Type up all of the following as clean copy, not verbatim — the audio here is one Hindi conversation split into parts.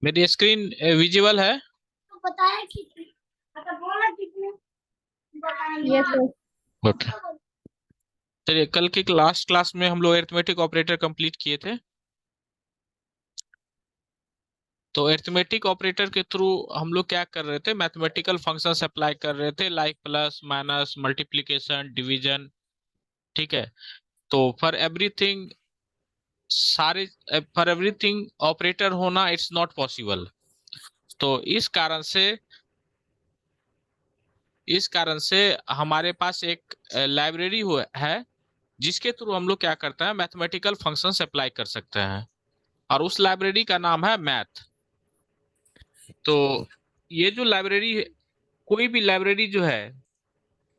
मेरी स्क्रीन विजिबल है। Yes sir. ओके। चलिए, कल की लास्ट क्लास में हम लोग अरिथमेटिक ऑपरेटर कंप्लीट किए थे। तो अरिथमेटिक ऑपरेटर के थ्रू हम लोग क्या कर रहे थे, मैथमेटिकल फंक्शंस अप्लाई कर रहे थे, like plus minus multiplication division. ठीक है। तो फॉर एवरीथिंग ऑपरेटर होना इट्स नॉट पॉसिबल। तो इस कारण से हमारे पास एक लाइब्रेरी है, जिसके थ्रू हम लोग क्या करते हैं, मैथमेटिकल फंक्शंस अप्लाई कर सकते हैं। और उस लाइब्रेरी का नाम है मैथ। तो ये जो लाइब्रेरी, कोई भी लाइब्रेरी जो है,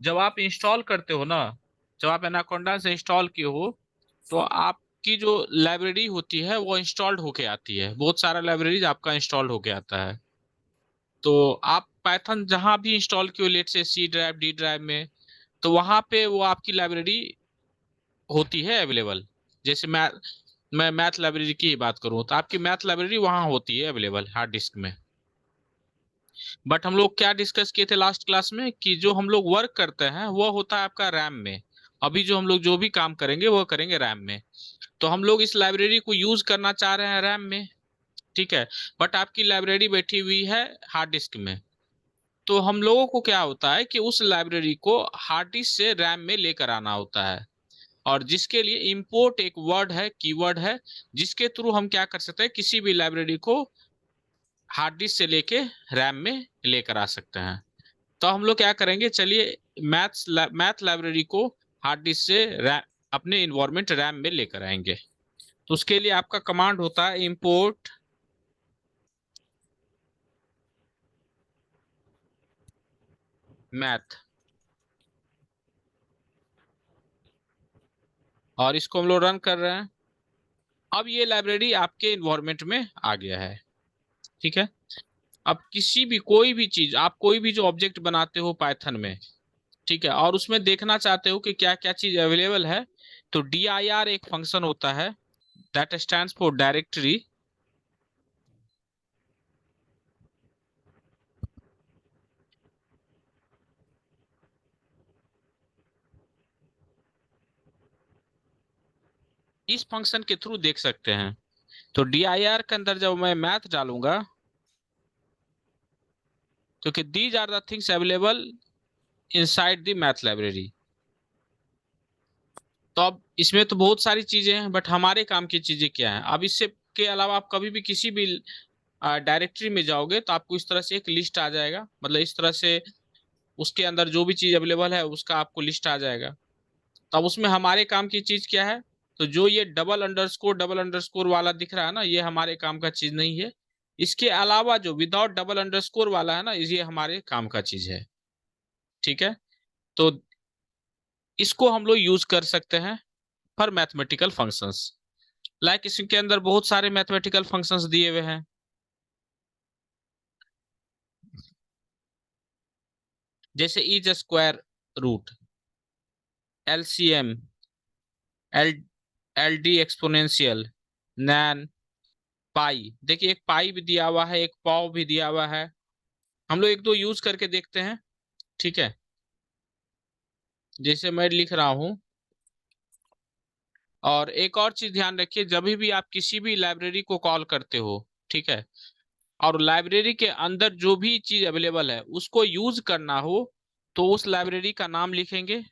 जब आप इंस्टॉल करते हो ना, जब आप एनाकोंडा से इंस्टॉल किए हो, तो आपकी जो लाइब्रेरी होती है वो इंस्टॉल्ड होके आती है। बहुत सारा लाइब्रेरीज आपका इंस्टॉल्ड होके आता है। तो आप पाइथन जहां भी इंस्टॉल किए हो, लेट से सी ड्राइव डी ड्राइव में, तो वहां पे वो आपकी लाइब्रेरी होती है अवेलेबल। जैसे मैं मैथ लाइब्रेरी की ही बात करूँ, तो आपकी मैथ लाइब्रेरी वहां होती है अवेलेबल हार्ड डिस्क में। बट हम लोग क्या डिस्कस किए थे लास्ट क्लास में, कि जो हम लोग वर्क करते हैं वो होता है आपका रैम में। अभी जो हम लोग जो भी काम करेंगे वो करेंगे रैम में। तो हम लोग इस लाइब्रेरी को यूज करना चाह रहे हैं रैम में। ठीक है। बट आपकी लाइब्रेरी बैठी हुई है हार्ड डिस्क में। तो हम लोगों को क्या होता है कि उस लाइब्रेरी को हार्ड डिस्क से रैम में लेकर आना होता है। और जिसके लिए इंपोर्ट एक वर्ड है, कीवर्ड है, जिसके थ्रू हम क्या कर सकते हैं, किसी भी लाइब्रेरी को हार्ड डिस्क से लेके रैम में लेकर आ सकते हैं। तो हम लोग क्या करेंगे, चलिए मैथ लाइब्रेरी को हार्ड डिस्क से अपने इन्वायरमेंट रैम में लेकर आएंगे। तो उसके लिए आपका कमांड होता है इंपोर्ट मैथ। और इसको हम लोग रन कर रहे हैं। अब ये लाइब्रेरी आपके इन्वायरमेंट में आ गया है। ठीक है। अब कोई भी चीज, आप कोई भी जो ऑब्जेक्ट बनाते हो पाइथन में, ठीक है, और उसमें देखना चाहते हो कि क्या क्या चीज अवेलेबल है, तो dir एक फंक्शन होता है, दैट स्टैंड्स फॉर डायरेक्टरी। इस फंक्शन के थ्रू देख सकते हैं। तो dir के अंदर जब मैं मैथ डालूंगा, तो कि these are the things available inside the math library. तो अब इसमें तो बहुत सारी चीजें हैं, बट हमारे काम की चीजें क्या हैं, अब इससे के अलावा आप कभी भी किसी भी डायरेक्टरी में जाओगे तो आपको इस तरह से एक लिस्ट आ जाएगा, मतलब इस तरह से उसके अंदर जो भी चीज अवेलेबल है उसका आपको लिस्ट आ जाएगा। तो अब उसमें हमारे काम की चीज क्या है, तो जो ये डबल अंडरस्कोर वाला दिख रहा है ना, ये हमारे काम का चीज नहीं है। इसके अलावा जो विदाउट डबल अंडरस्कोर वाला है ना, ये हमारे काम का चीज है। ठीक है। तो इसको हम लोग यूज कर सकते हैं फॉर मैथमेटिकल फंक्शंस। लाइक इसके अंदर बहुत सारे मैथमेटिकल फंक्शंस दिए हुए हैं, जैसे is square root, LCM, L L D exponential, nan, pi. देखिए, एक पाई भी दिया हुआ है, एक पाव भी दिया हुआ है। हम लोग एक दो यूज करके देखते हैं। ठीक है। जैसे मैं लिख रहा हूं। और एक और चीज ध्यान रखिए, जब भी आप किसी भी लाइब्रेरी को कॉल करते हो, ठीक है, और लाइब्रेरी के अंदर जो भी चीज अवेलेबल है उसको यूज करना हो, तो उस लाइब्रेरी का नाम लिखेंगे,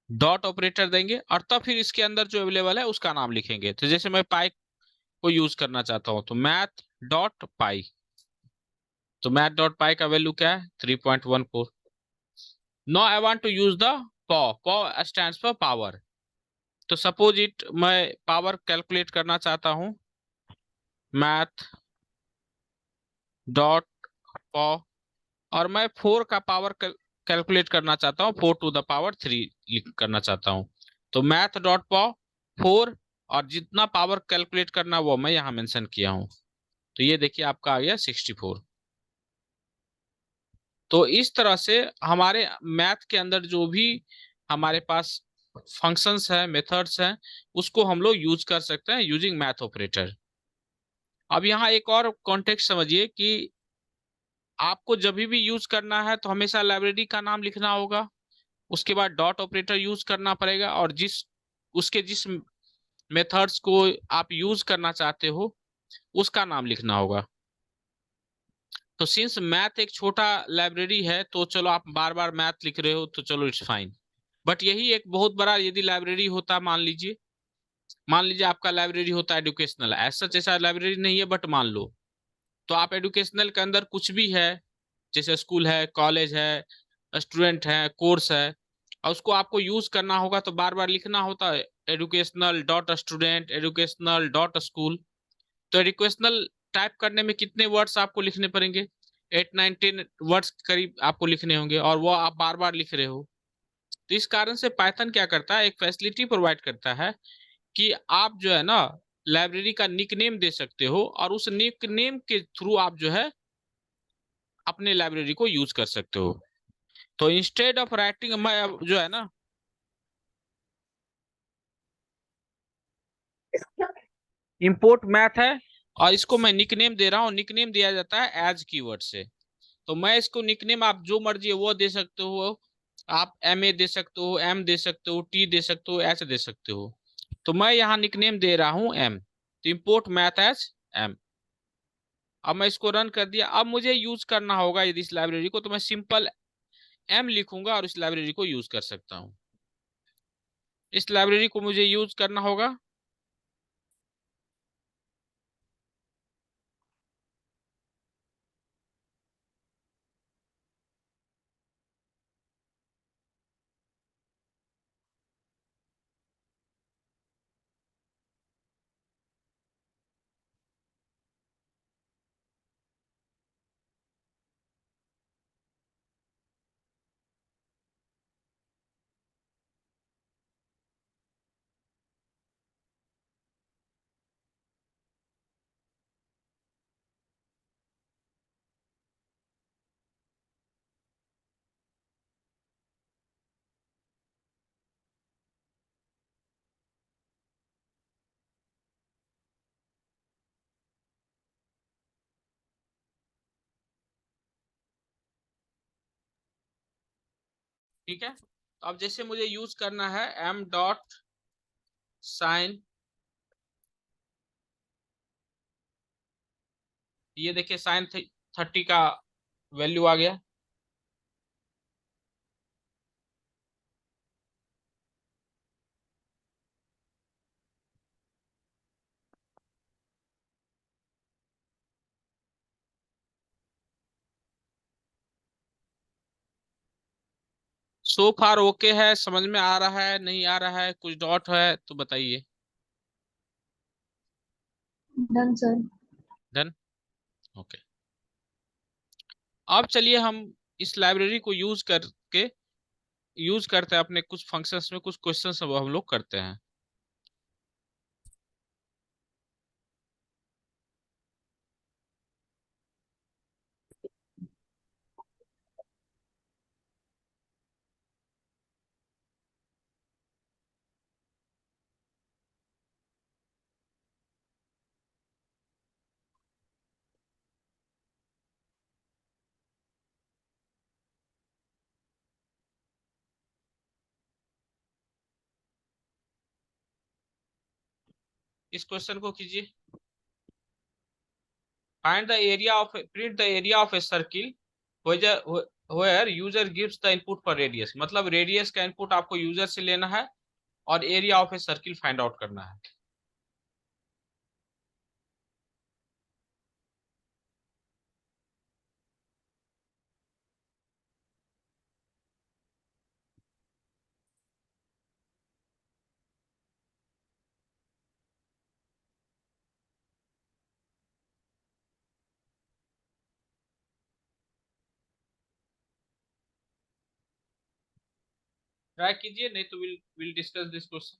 डॉट ऑपरेटर देंगे, और तब फिर इसके अंदर जो अवेलेबल है उसका नाम लिखेंगे। तो जैसे मैं पाई को यूज करना चाहता हूं, तो मैथ डॉट पाई। तो मैथ डॉट पाई का वैल्यू क्या है, 3.14। No I want to use the pow pow stands for power. तो सपोज इट, मैं पावर कैलकुलेट करना चाहता हूं, मैथ डॉट पॉ, और मैं 4 का पावर कैलकुलेट करना चाहता हूँ, 4 टू द पावर 3 करना चाहता हूँ। तो मैथ डॉट पॉ 4, और जितना पावर कैलकुलेट करना वो मैं यहाँ मेंशन किया हूँ। तो ये देखिए आपका आ गया 64। तो इस तरह से हमारे मैथ के अंदर जो भी हमारे पास फंक्शंस है, मेथड्स हैं, उसको हम लोग यूज कर सकते हैं यूजिंग मैथ ऑपरेटर। अब यहाँ एक और कॉन्टेक्स्ट समझिए कि आपको जब भी यूज करना है तो हमेशा लाइब्रेरी का नाम लिखना होगा, उसके बाद डॉट ऑपरेटर यूज करना पड़ेगा, और जिस मेथड्स को आप यूज करना चाहते हो उसका नाम लिखना होगा। तो सिंस मैथ एक छोटा लाइब्रेरी है तो चलो आप बार बार मैथ लिख रहे हो तो चलो इट्स फाइन। बट यही एक बहुत बड़ा यदि लाइब्रेरी होता, मान लीजिए आपका लाइब्रेरी होता एजुकेशनल, ऐसा जैसा लाइब्रेरी नहीं है बट मान लो, तो आप एजुकेशनल के अंदर कुछ भी है, जैसे स्कूल है, कॉलेज है, स्टूडेंट है, कोर्स है, और उसको आपको यूज करना होगा तो बार बार लिखना होता है educational dot student, educational dot school. तो एजुकेशनल टाइप करने में कितने वर्ड्स आपको लिखने पड़ेंगे? 8 9 10 वर्ड्स करीब आपको लिखने होंगे, और वो आप बार बार लिख रहे हो। तो इस कारण से पाइथन क्या करता है, एक फैसिलिटी प्रोवाइड करता है कि आप जो है ना लाइब्रेरी का निक नेम दे सकते हो, और उस निक नेम के थ्रू आप जो है अपने लाइब्रेरी को यूज कर सकते हो। तो इंस्टेड ऑफ राइटिंग, मैं अब जो है ना इंपोर्ट मैथ है, और इसको मैं निकनेम दे रहा हूँ, निकनेम दिया जाता है एज कीवर्ड से। तो मैं इसको निकनेम आप जो मर्जी है वो दे सकते हो, आप एम ए दे सकते हो, एम दे सकते हो, टी दे सकते हो, ऐसे दे सकते हो। तो मैं यहाँ निकनेम दे रहा हूँ एम, तो इंपोर्ट मैथ एज एम। अब मैं इसको रन कर दिया। अब मुझे यूज करना होगा यदि इस लाइब्रेरी को, तो मैं सिंपल एम लिखूंगा और इस लाइब्रेरी को यूज कर सकता हूँ। इस लाइब्रेरी को मुझे यूज करना होगा। ठीक है, तो अब जैसे मुझे यूज करना है एम डॉट साइन, ये देखिए साइन 30 का वैल्यू आ गया। सो फार ओके है, समझ में आ रहा है नहीं आ रहा है, कुछ डॉट है तो बताइए। Done sir. डन। ओके। अब चलिए हम इस लाइब्रेरी को यूज करते हैं अपने कुछ फंक्शंस में, कुछ क्वेश्चंस हम लोग करते हैं। इस क्वेश्चन को कीजिए। Find the area of, print the area of a circle where user gives the input for radius. मतलब रेडियस का इनपुट आपको यूजर से लेना है, और area of a circle find out करना है। ट्राई कीजिए, नहीं तो will will discuss this question.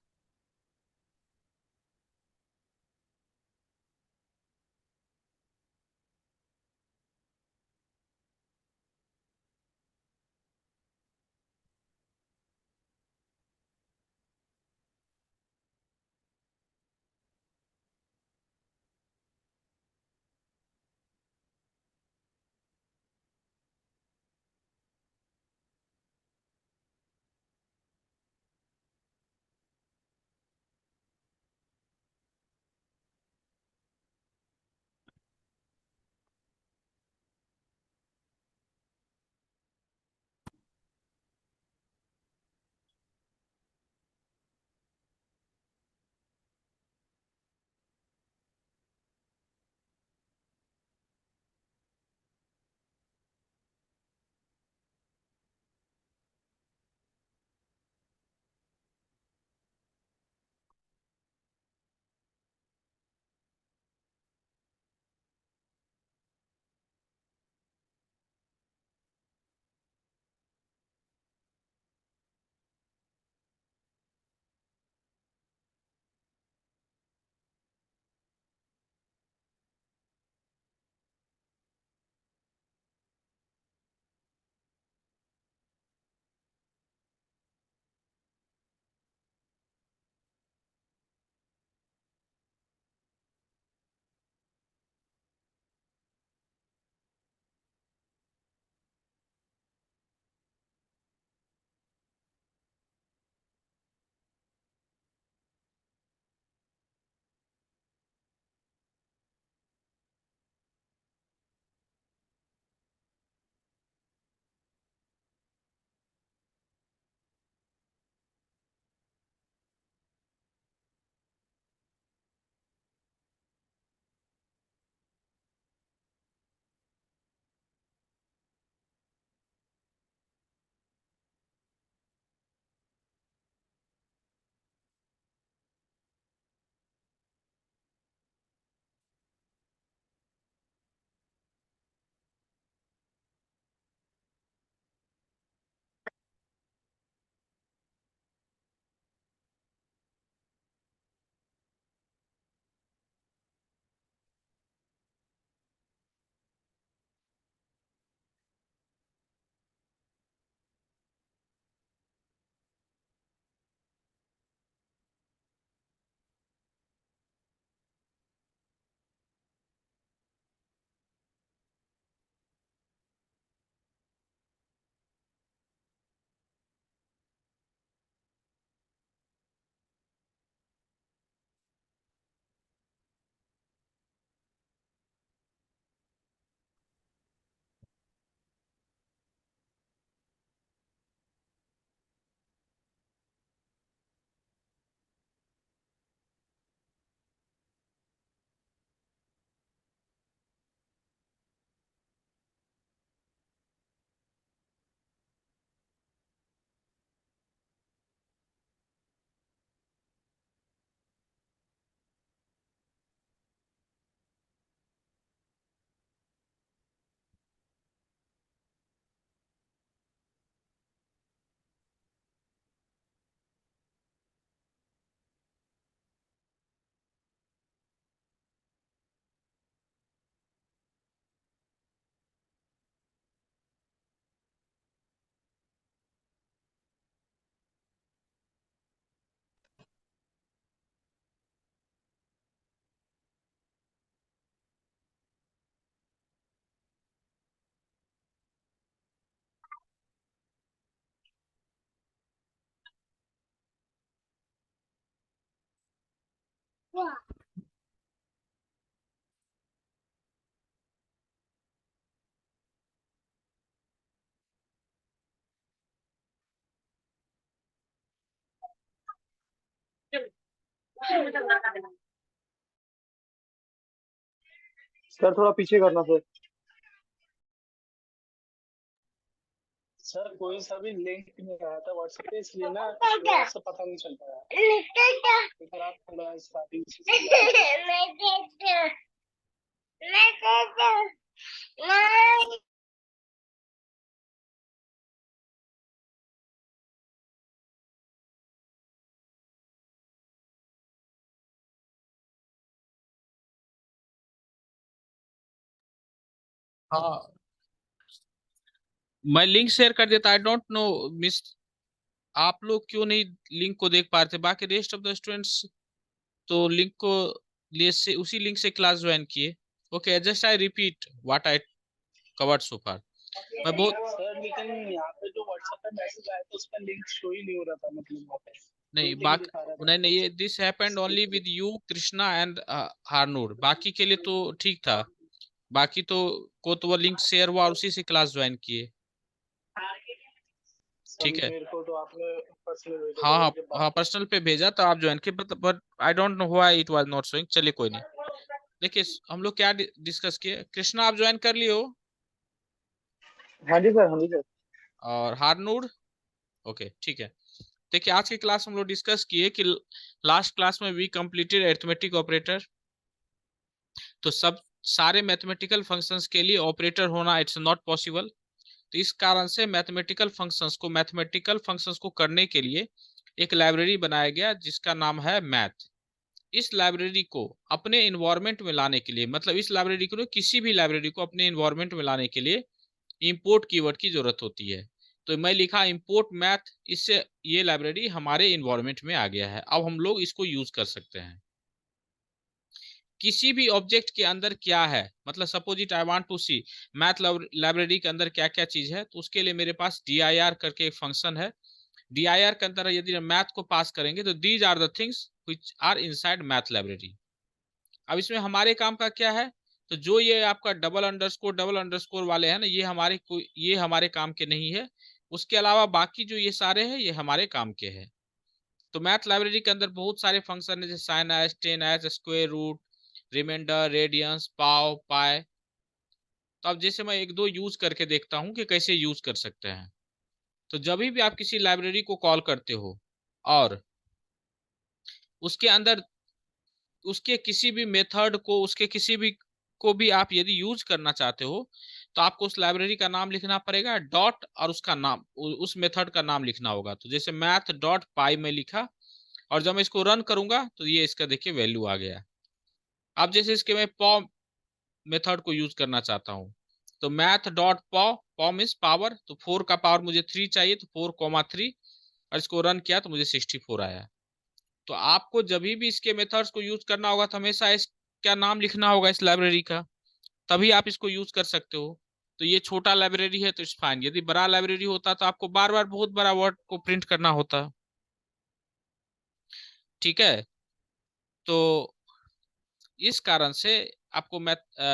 Sir थोड़ा पीछे करना सर। सर कोई सा भी लिंक नहीं आया था व्हाट्सएप पे, इसलिए ना इस वजह से पता नहीं चल पाया। फिर आप थोड़ा स्टार्टिंग से हाँ, मैं लिंक शेयर कर देता। आई डोंट नो मिस, आप लोग क्यों नहीं लिंक को देख पा रहे थे? बाकी रेस्ट ऑफ द स्टूडेंट्स तो लिंक को लिए से उसी लिंक से क्लास ज्वाइन किए। Okay, just I repeat what I covered so far. मैं बहुत सर लेकिन यहाँ पे जो व्हाट्सएप पे मैसेज आया था उसका लिंक शो ही नहीं हो रहा था, मतलब वहाँ पे नहीं वेटिंग दिखा रहा था। नहीं, ये this happened only with you, Krishna and Harnoor. बाकी के लिए तो ठीक था। बाकी तो को तो वो लिंक शेयर हुआ और उसी से क्लास ज्वाइन किए। सर ठीक है। मेरे को तो आपने पर्सनल भेजा हाँ था हाँ उनके हाँ, बाद। पर्सनल पे भेजा तो आप ज्वाइन किए, but I don't know why it was not showing. चलिए कोई नहीं। देखिए हम लोग क्या डिस्कस किए। कृष्णा आप ज्वाइन कर लियो, हाँ जी सर, हाँ जी सर। और हारनूर। ओके ठीक है। देखिए आज की क्लास हम लोग डिस्कस किए कि लास्ट क्लास में वी कंप्लीटेड अरिथमेटिक ऑपरेटर। तो सब सारे मैथमेटिकल फंक्शंस के लिए ऑपरेटर होना इट्स नॉट पॉसिबल। तो इस कारण से मैथमेटिकल फंक्शंस को करने के लिए एक लाइब्रेरी बनाया गया जिसका नाम है मैथ। इस लाइब्रेरी को अपने इन्वायरमेंट में लाने के लिए, मतलब इस लाइब्रेरी को, किसी भी लाइब्रेरी को अपने इन्वायरमेंट में लाने के लिए इंपोर्ट कीवर्ड की जरूरत होती है। तो मैं लिखा इंपोर्ट मैथ, इससे ये लाइब्रेरी हमारे इन्वायरमेंट में आ गया है। अब हम लोग इसको यूज कर सकते हैं। किसी भी ऑब्जेक्ट के अंदर क्या है, मतलब suppose it I want to see math library के अंदर क्या क्या चीज है, तो उसके लिए मेरे पास dir करके एक फंक्शन है। dir के अंदर यदि मैथ को पास करेंगे तो these are the things which are inside math library. अब इसमें हमारे काम का क्या है? तो जो ये आपका डबल अंडरस्कोर वाले हैं ना, ये हमारे काम के नहीं है। उसके अलावा बाकी जो ये सारे हैं ये हमारे काम के हैं। तो मैथ लाइब्रेरी के अंदर बहुत सारे फंक्शन है, जैसे sine H, tan H, square root, reminder, radians, pow, pi. तो अब जैसे मैं एक दो यूज करके देखता हूं कि कैसे यूज कर सकते हैं। तो जब भी आप किसी लाइब्रेरी को कॉल करते हो और उसके अंदर उसके किसी भी मेथड को, उसके किसी भी को भी आप यदि यूज करना चाहते हो, तो आपको उस लाइब्रेरी का नाम लिखना पड़ेगा, डॉट, और उसका नाम, उस मेथड का नाम लिखना होगा। तो जैसे मैथ डॉट पाई में लिखा, और जब मैं इसको रन करूंगा तो ये इसका देखिए वैल्यू आ गया। अब जैसे इसके मैं पॉ मेथड को यूज करना चाहता हूँ, तो मैथ डॉट पॉ, पॉ मीन्स पावर, तो 4 का पावर मुझे 3 चाहिए, तो 4,3, और इसको रन किया तो मुझे 64 आया। तो आपको जब भी इसके मेथड्स को यूज करना होगा तो हमेशा इस क्या नाम लिखना होगा इस लाइब्रेरी का, तभी आप इसको यूज कर सकते हो। तो ये छोटा लाइब्रेरी है तो इट्स फाइन। यदि बड़ा लाइब्रेरी होता तो आपको बार बार बहुत बड़ा वर्ड को प्रिंट करना होता। ठीक है। तो इस कारण से आपको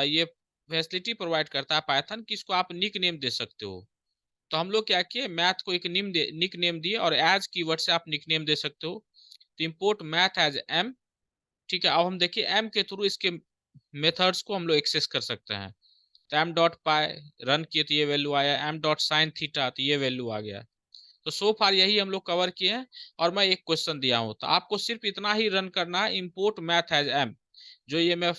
ये फैसिलिटी प्रोवाइड करता है पाइथन कि इसको आप निक नेम दे सकते हो। तो हम लोग क्या किए, मैथ को एक निक नेम दिए, और एज कीवर्ड से आप निक नेम दे सकते हो। तो इंपोर्ट मैथ एज एम। ठीक है। अब हम देखिए एम के थ्रू इसके मेथड्स को हम लोग एक्सेस कर सकते हैं। तो एम डॉट पाई रन किए तो ये वैल्यू आया, एम डॉट साइन थीटा तो ये वैल्यू आ गया। तो सो फार यही हम लोग कवर किए हैं। और मैं एक क्वेश्चन दिया हूं, तो आपको सिर्फ इतना ही रन करना है, इंपोर्ट मैथ एज एम। जो ये मैं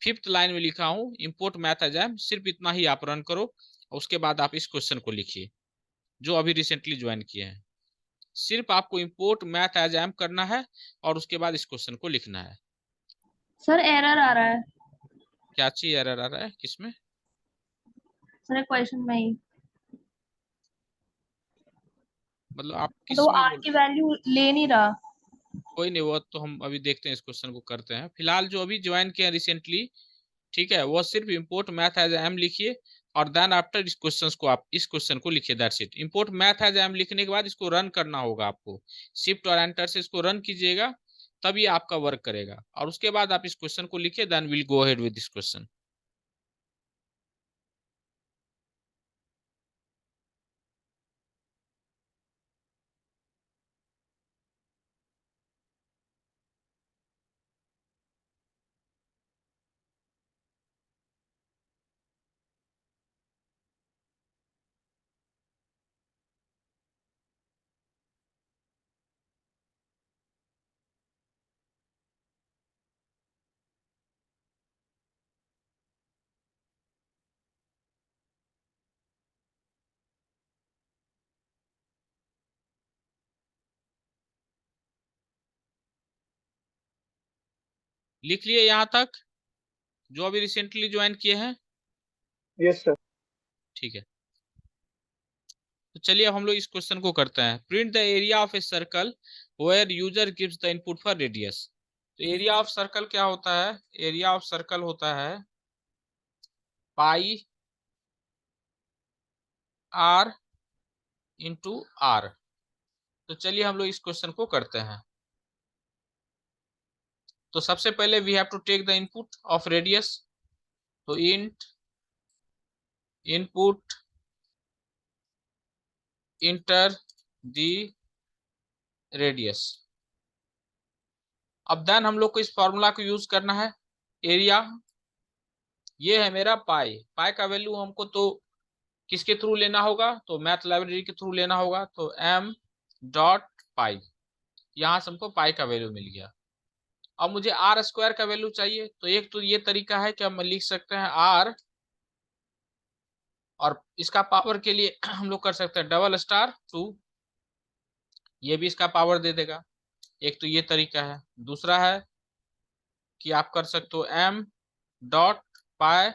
फिफ्थ लाइन में लिखा हूं, इंपोर्ट मैथ एज एम, सिर्फ इतना ही आप रन करो। और उसके बाद आप इस क्वेश्चन को लिखिए जो अभी रिसेंटली ज्वाइन किए हैं। सिर्फ आपको इंपोर्ट मैथ एज एम करना है और उसके बाद इस क्वेश्चन को लिखना है। सर एरर आ रहा है। क्या चीज एरर आ रहा है किसमें? सर क्वेश्चन में ही, मतलब आप तो किस में आर बोल? की वैल्यू ले नहीं रहा। कोई नहीं, वो तो हम अभी देखते हैं, इस क्वेश्चन को करते हैं। फिलहाल जो अभी ज्वाइन किया रिसेंटली, ठीक है, वो सिर्फ इंपोर्ट मैथ एज एम लिखिए। और देन आफ्टर इस क्वेश्चन को आप इस क्वेश्चन को लिखिए, that's it. Import math as m लिखने के बाद इसको रन करना होगा आपको। शिफ्ट और एंटर से इसको रन कीजिएगा। तब ये आपका वर्क करेगा। और उसके बाद आप इस क्वेश्चन को लिखिए, then will go ahead with this question. लिख लिए यहां तक, जो अभी रिसेंटली ज्वाइन किए हैं? Yes sir. ठीक है, तो चलिए अब हम लोग इस क्वेश्चन को करते हैं। Print the area of a circle where user gives the input for radius. तो एरिया ऑफ सर्कल क्या होता है? एरिया ऑफ सर्कल होता है पाई आर इंटू आर। तो चलिए हम लोग इस क्वेश्चन को करते हैं। तो सबसे पहले we have to take the input of radius. तो int input enter the radius. अब देन हम लोग को इस फॉर्मूला को यूज करना है। एरिया ये है मेरा पाई। पाई का वैल्यू हमको तो किसके थ्रू लेना होगा? तो मैथ लाइब्रेरी के थ्रू लेना होगा। तो m डॉट पाई, यहां से हमको पाई का वैल्यू मिल गया। अब मुझे आर स्क्वायर का वैल्यू चाहिए। तो एक तो ये तरीका है कि हम लिख सकते हैं आर, और इसका पावर के लिए हम लोग कर सकते हैं डबल स्टार 2, ये भी इसका पावर दे देगा। एक तो ये तरीका है। दूसरा है कि आप कर सकते हो m dot pi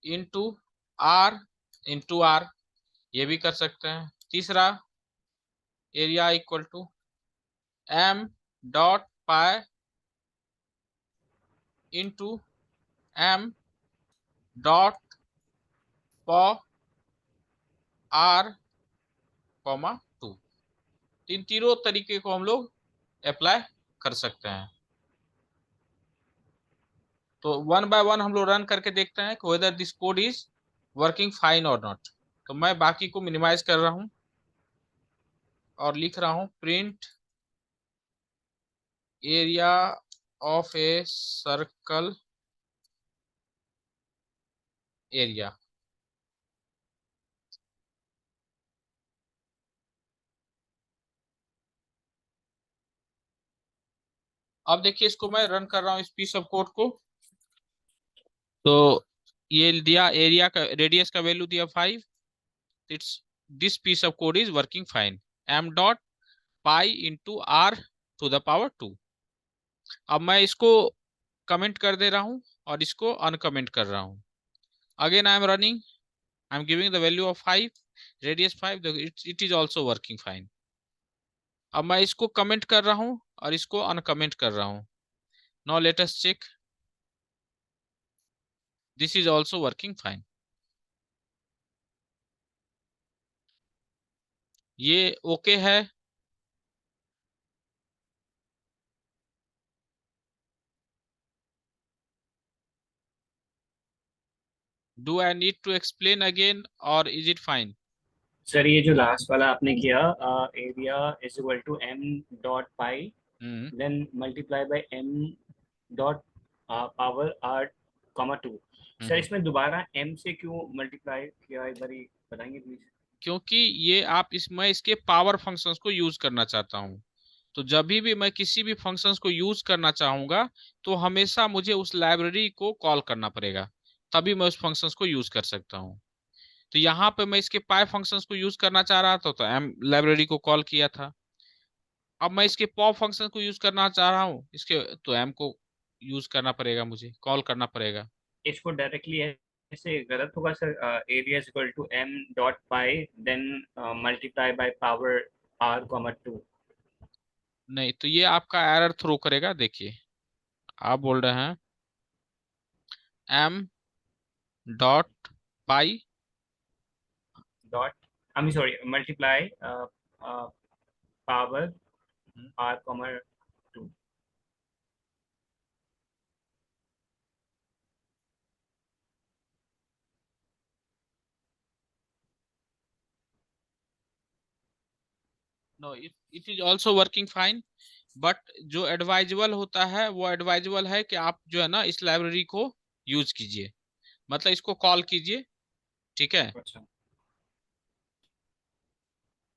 into r, ये भी कर सकते हैं। तीसरा, area equal to m dot pi into m dot pow r comma 2। इन तीनों तरीके को हम लोग अप्लाई कर सकते हैं। तो वन बाय वन हम लोग रन करके देखते हैं कि whether this code is working fine और नॉट। तो मैं बाकी को मिनिमाइज कर रहा हूं और लिख रहा हूं print area of a circle area. अब देखिए इसको मैं रन कर रहा हूं इस पीस ऑफ कोड को। तो ये दिया एरिया का, रेडियस का वैल्यू दिया 5। It's this piece of code is working fine. m dot pi into r to the power 2। अब मैं इसको कमेंट कर दे रहा हूं और इसको अनकमेंट कर रहा हूं। Again I am running, I am giving the value of 5, radius 5, it is also working fine. अब मैं इसको कमेंट कर रहा हूं और इसको अनकमेंट कर रहा हूं। Now let us check, this is also working fine. ये ओके है। Do I need to explain again or is it fine? Sir ये जो लास्ट वाला आपने किया, area is equal to m dot pi then multiply by m dot power r comma 2। Sir इसमें दोबारा m से क्यों मल्टीप्लाई किया, एक बार बताएंगे प्लीज? क्योंकि ये आप मैं इसके पावर फंक्शंस को यूज करना चाहता हूं। तो जब भी मैं किसी भी फंक्शंस को यूज करना चाहूंगा तो हमेशा मुझे उस लाइब्रेरी को कॉल करना पड़ेगा, तभी मैं उस फंक्शंस को यूज कर सकता हूं। तो यहाँ पे मैं इसके पाई फंक्शंस को यूज करना चाह रहा था तो एम लाइब्रेरी को कॉल किया था। अब मैं इसके पॉप फंक्शन को यूज करना चाह रहा हूँ इसके, तो एम को यूज करना पड़ेगा, मुझे कॉल करना पड़ेगा। इसको डायरेक्टली ऐसे गलत होगा sir? Area is equal to m dot pi then multiply by power r comma 2। नहीं, तो ये आपका एरर थ्रो करेगा। देखिए आप बोल रहे हैं m dot pi dot I mean sorry multiply power r comma 2। No, it is also working fine, but जो एडवाइजेबल होता है वो एडवाइजेबल है कि आप जो है ना इस लाइब्रेरी को यूज कीजिए, मतलब इसको कॉल कीजिए, ठीक है। अच्छा,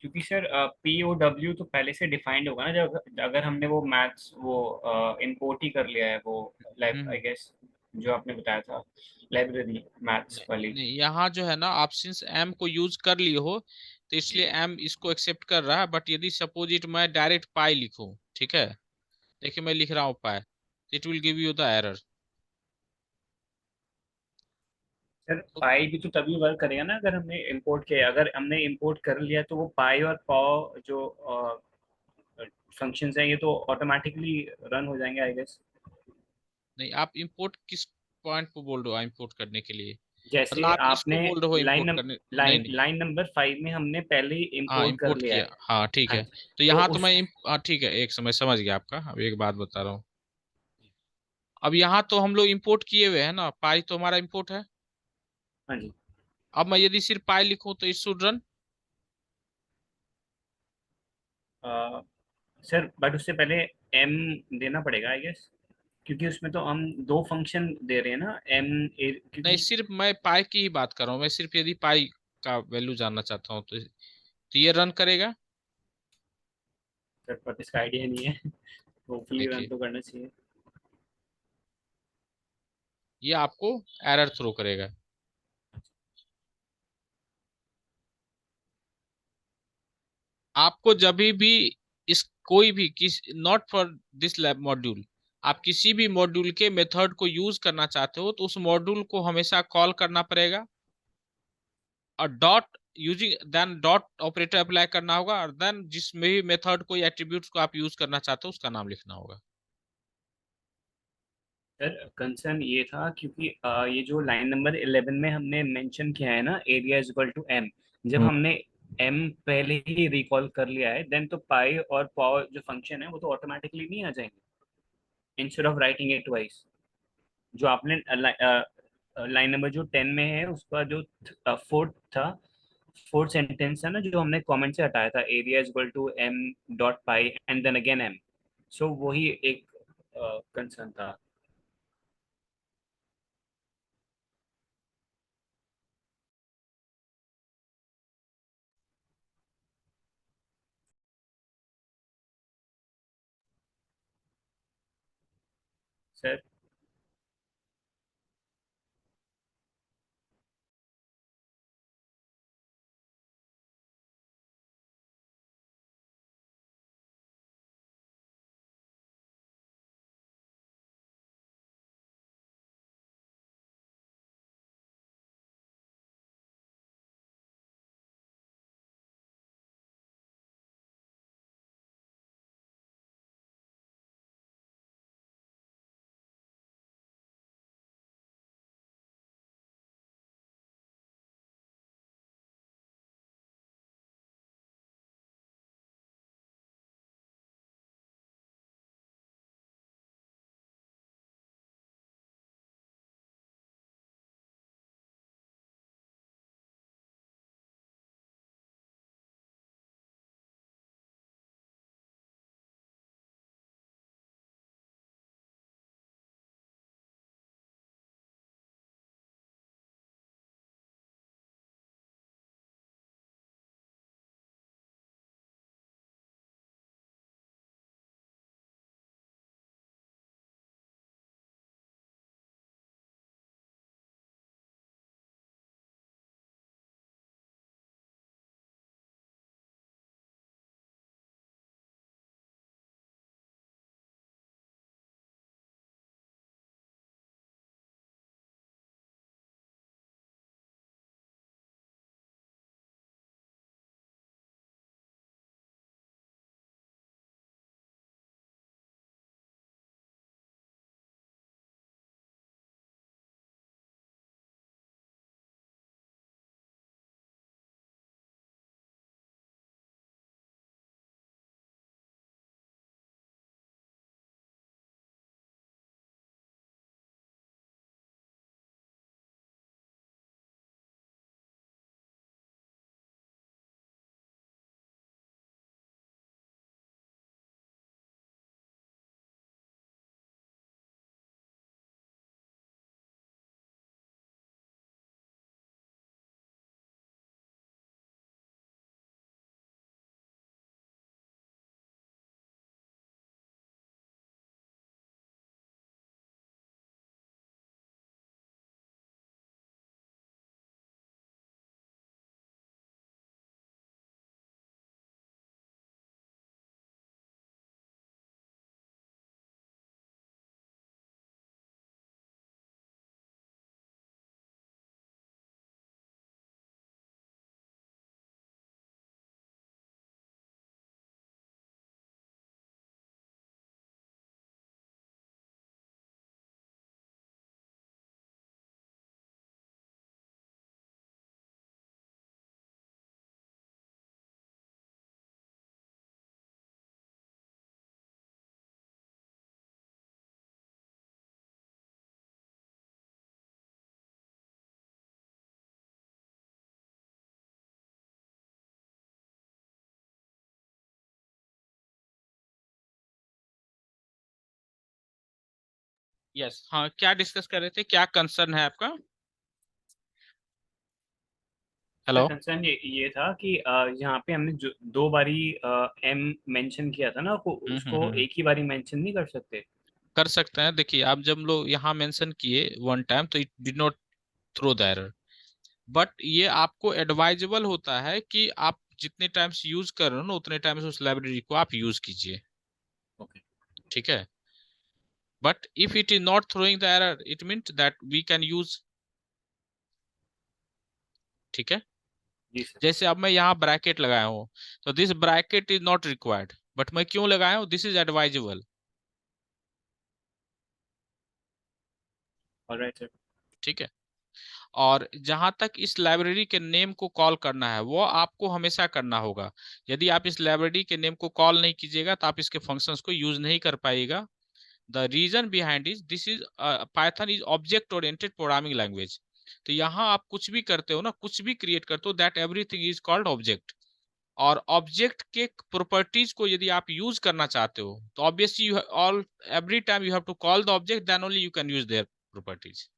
क्योंकि सर POW तो पहले से डिफाइंड होगा ना, जब अगर हमने वो मैथ्स वो इंपोर्ट ही कर लिया है वो आई हम्म। गेस, जो आपने बताया था लाइब्रेरी मैथ्स नहीं, वाली। नहीं, यहाँ जो है ना आप सिंस एम को यूज कर लिए हो तो इसलिए जी एम इसको एक्सेप्ट कर रहा है, बट यदि सपोज इट मैं डायरेक्ट पाई लिखूं, ठीक है, देखिए मैं लिख रहा हूँ pi, it will give you the error. Sir, pi भी तो तभी वर्क करेगा ना अगर हमने इंपोर्ट किया, अगर हमने इंपोर्ट कर लिया तो वो पाई और पॉ जो फंक्शंस हैं ये तो ऑटोमेटिकली रन हो जाएंगे आई गेस। नहीं, आप इंपोर्ट किस पॉइंट पे बोल रहे हो इंपोर्ट करने के लिए, मतलब जैसे आप इसको आपने बोल रहे हो इंपोर्ट लाइन करने? नहीं, लाइन नहीं। लाइन नंबर 5 में हमने पहले ही हाँ, इंपोर्ट कर इंपोर्ट लिया किया, है। हाँ ठीक हाँ है। जी, तो तो यहाँ तो उस, मैं हाँ ठीक है, एक समय समझ गया आपका, अब एक बात बता रहा हूँ। अब यहाँ तो हम लोग इंपोर्ट किए हुए हैं ना, पाई तो हमारा इंपोर्ट है। हाँ जी अब मैं यदि सिर्फ पाई लिखूं तो it should run. Sir, but उससे पहले एम देना पड़ेगा आई गेस, क्योंकि उसमें तो हम दो फंक्शन दे रहे हैं ना एम, नहीं, क्योंकि सिर्फ मैं पाई की ही बात कर रहा हूँ, मैं सिर्फ यदि पाई का वैल्यू जानना चाहता हूँ तो ये रन करेगा। सर पर इसका आइडिया नहीं है। होपफुली रन देखिए, तो करना चाहिए। ये आपको एरर थ्रो करेगा। आपको जब भी इस कोई भी किस not for this lab module, आप किसी भी मॉड्यूल के मेथड को यूज करना चाहते हो तो उस मॉड्यूल को हमेशा कॉल करना पड़ेगा, और dot using then dot operator apply करना होगा, और देन जिसमें भी मेथड कोई एट्रीब्यूट्स को आप यूज करना चाहते हो उसका नाम लिखना होगा। सर, कंसर्न ये था क्योंकि ये जो लाइन नंबर 11 में हमने मेंशन किया है ना, area is equal to m, जब हम्म। हमने एम पहले ही रिकॉल कर लिया है देन तो पाई और पॉ जो फंक्शन है वो तो ऑटोमेटिकली नहीं आ जाएंगे, instead of writing it twice. जो आपने लाइन नंबर जो 10 में है उसका जो फोर्थ था, फोर्थ सेंटेंस है ना जो हमने कमेंट से हटाया था, area is equal to M dot pi and then again M, so वही एक कंसर्न था। सर यस, हाँ, क्या डिस्कस कर रहे थे, क्या कंसर्न है आपका? हेलो। कंसर्न ये था कि यहाँ पे हमने जो 2 बारी एम मेंशन किया था ना, उसको हम्म। एक ही बारी मेंशन नहीं कर सकते? कर सकते हैं, देखिए आप जब लोग यहाँ मेंशन किए वन टाइम तो it did not throw the error, but ये आपको एडवाइजेबल होता है कि आप जितने टाइम्स यूज कर रहे हो ना उतने टाइम्स उस लाइब्रेरी को आप यूज कीजिए। ओके। ठीक है, but if it is not throwing the error it means that we can use. ठीक है, जी सर। जैसे अब मैं यहाँ ब्रैकेट लगाया हूँ, तो this bracket is not required, but मैं क्यों लगाया हूँ, this is advisable. Alright sir. ठीक है, और जहां तक इस लाइब्रेरी के नेम को कॉल करना है वो आपको हमेशा करना होगा। यदि आप इस लाइब्रेरी के नेम को कॉल नहीं कीजिएगा तो आप इसके फंक्शंस को यूज नहीं कर पाएगा। The reason behind is this is Python is object oriented programming language. तो यहाँ आप कुछ भी करते हो ना, कुछ भी क्रिएट करते हो, that everything is called object. और ऑब्जेक्ट के प्रॉपर्टीज को यदि आप यूज करना चाहते हो तो obviously you all every time you have to call the object, then only you can use their properties.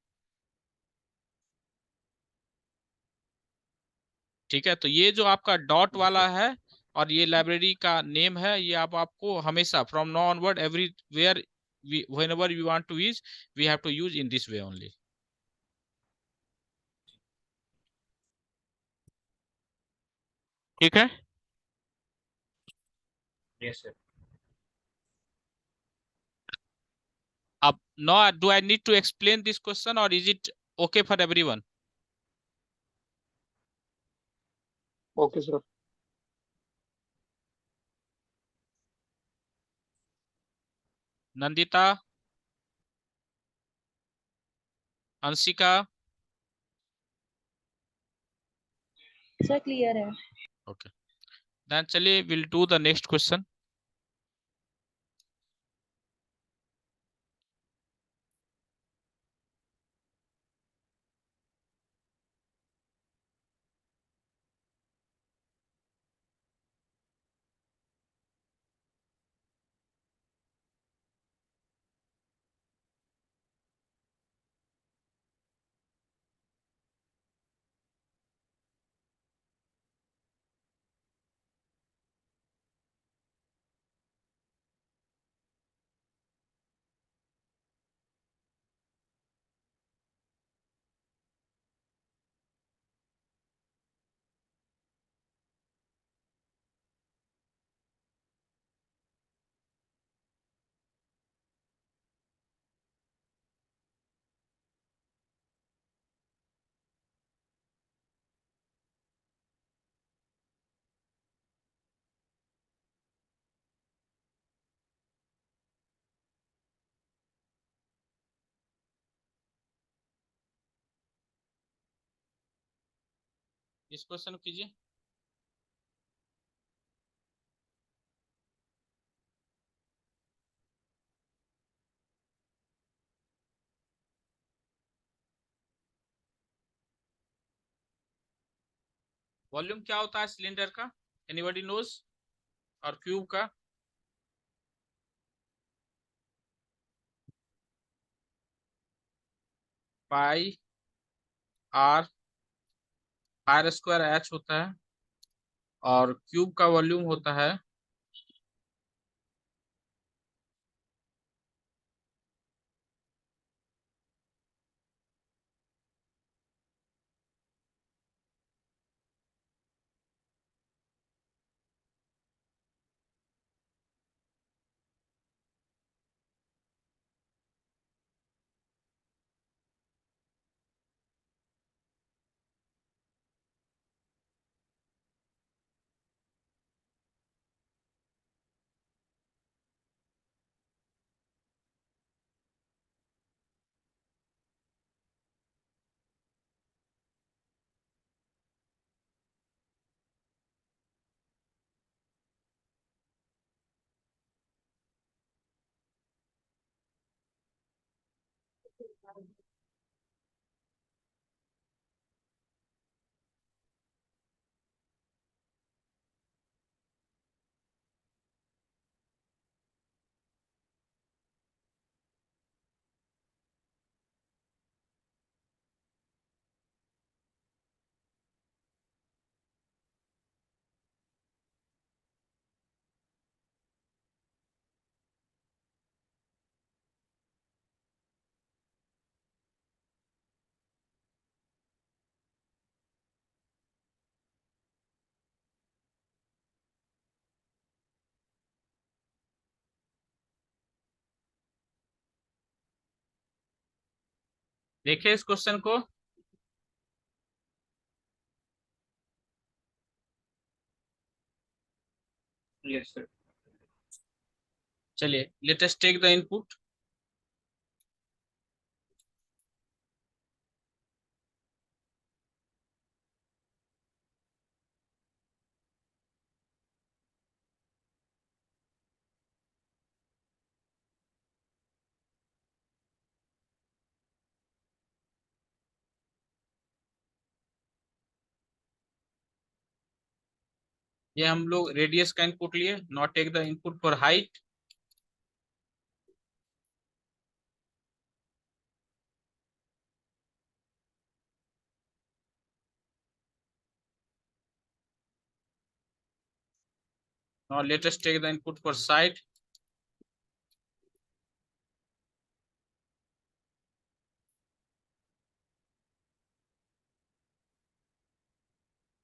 ठीक है, तो ये जो आपका डॉट जी सर। वाला है और ये लाइब्रेरी का नेम है, ये आप आपको हमेशा from now onward everywhere whenever we want to use, we have to use in this way only। ठीक है, यस सर। अब now do I need to explain this question or is it okay for everyone? Okay sir. Nandita, Anshika? Sir clear है। ओके, देन चलिए will do the next question. इस क्वेश्चन को कीजिए। वॉल्यूम क्या होता है सिलेंडर का, एनीबॉडी नोज? और क्यूब का? पाई आर, आर स्क्वायर एच होता है, और क्यूब का वॉल्यूम होता है देखिए इस क्वेश्चन को। Yes sir. चलिए let us take the input. ये हम लोग रेडियस का इनपुट लिए, not take the input for height. Now let us take the input for side.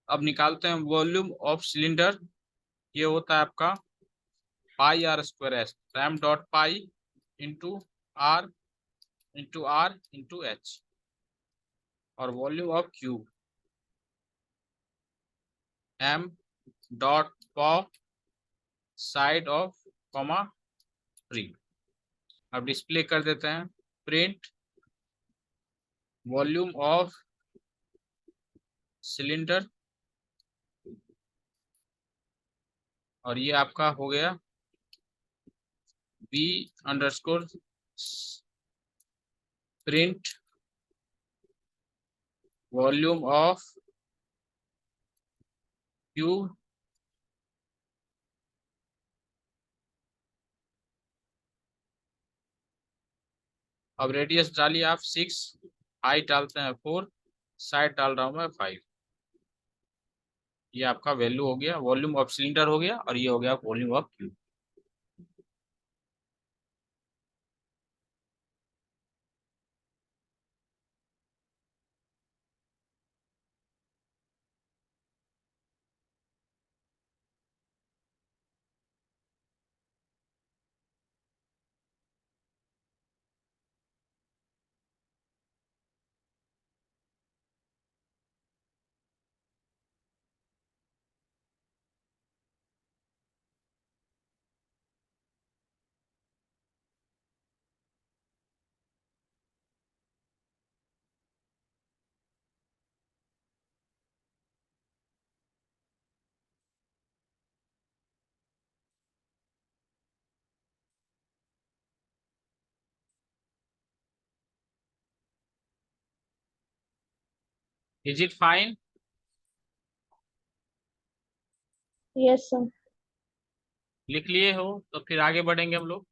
अब निकालते हैं वॉल्यूम ऑफ सिलेंडर। ये होता है आपका pi R square S, M dot pi R into H. और volume of cube M dot pow side of comma free. अब डिस्प्ले कर देते हैं, प्रिंट वॉल्यूम ऑफ सिलेंडर। और ये आपका हो गया b underscore print volume of cube अब रेडियस डालिए आप 6, हाइट डालते हैं 4, साइड डाल रहा हूं मैं 5। ये आपका वैल्यू हो गया, वॉल्यूम ऑफ सिलेंडर हो गया, और ये हो गया volume of cube. Is it fine? Yes, sir. लिख लिए हो तो फिर आगे बढ़ेंगे हम लोग।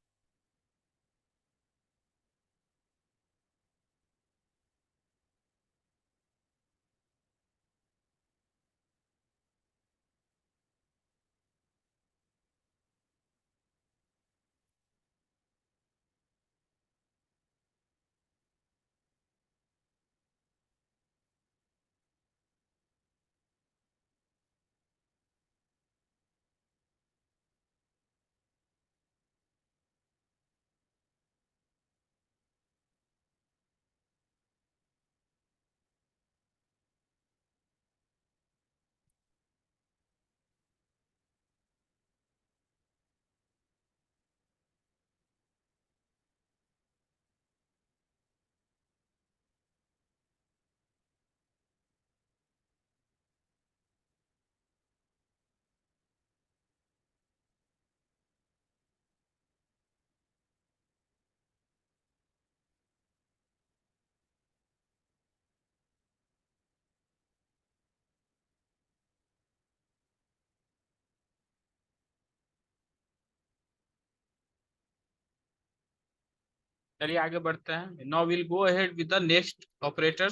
चलिए आगे बढ़ते हैं। Now will go ahead with the next operator,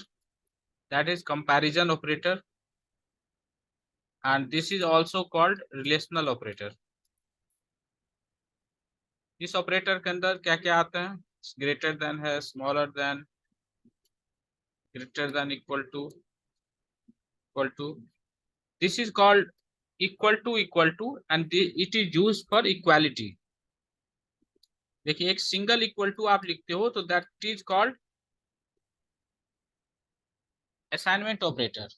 that is comparison operator, and this is also called relational operator. इस ऑपरेटर के अंदर क्या क्या आते हैं? ग्रेटर देन है, smaller than, greater than, equal to. This is called equal to and it is used for equality. देखिए एक सिंगल इक्वल टू आप लिखते हो तो that is called assignment operator,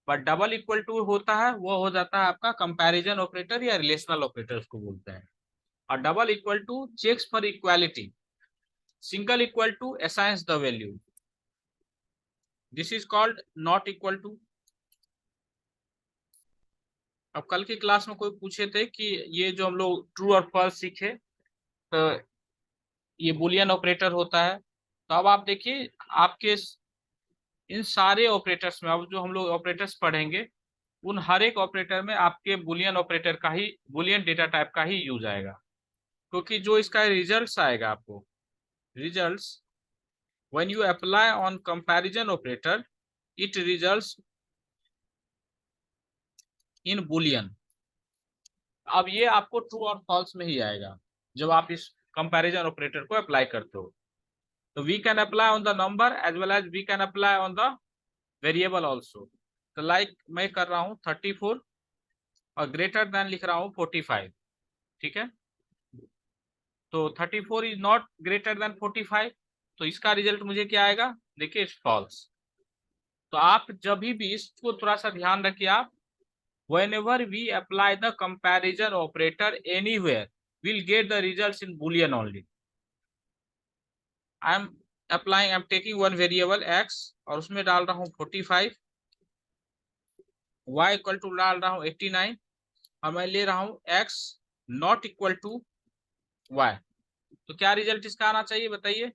but double equal to होता है वो हो जाता है आपका कंपैरिजन ऑपरेटर या रिलेशनल ऑपरेटर उसको बोलते हैं। और double equal to checks for equality, single equal to assigns the value, this is called not equal to. अब कल की क्लास में कोई पूछे थे कि ये जो हम लोग ट्रू और फॉल्स सीखे तो ये बुलियन ऑपरेटर होता है। तो अब आप देखिए आपके इन सारे ऑपरेटर्स में अब जो हम लोग ऑपरेटर्स पढ़ेंगे उन हर एक ऑपरेटर में आपके बुलियन ऑपरेटर का ही, बुलियन डेटा टाइप का ही यूज आएगा, क्योंकि जो इसका रिजल्ट्स आएगा आपको, results when you apply on comparison operator it results in Boolean. अब ये आपको ट्रू और फॉल्स में ही आएगा जब आप इस कंपैरिजन ऑपरेटर को अप्लाई करते हो। तो we can apply on the number as well as we can apply on the variable also. तो लाइक मैं कर रहा हूँ 34 और ग्रेटर देन लिख रहा हूँ 45, ठीक है। तो 34 इज नॉट ग्रेटर देन 45, तो इसका रिजल्ट मुझे क्या आएगा, देखिए फॉल्स। तो आप जब भी इसको थोड़ा सा ध्यान रखिए आप, whenever we apply the comparison operator anywhere we'll get the results in boolean only। I'm taking one variable x और उसमें डाल रहा हूँ 45, y इक्वल टू डाल रहा हूँ 89 और मैं ले रहा हूँ x not equal to y। तो क्या रिजल्ट इसका आना चाहिए बताइए।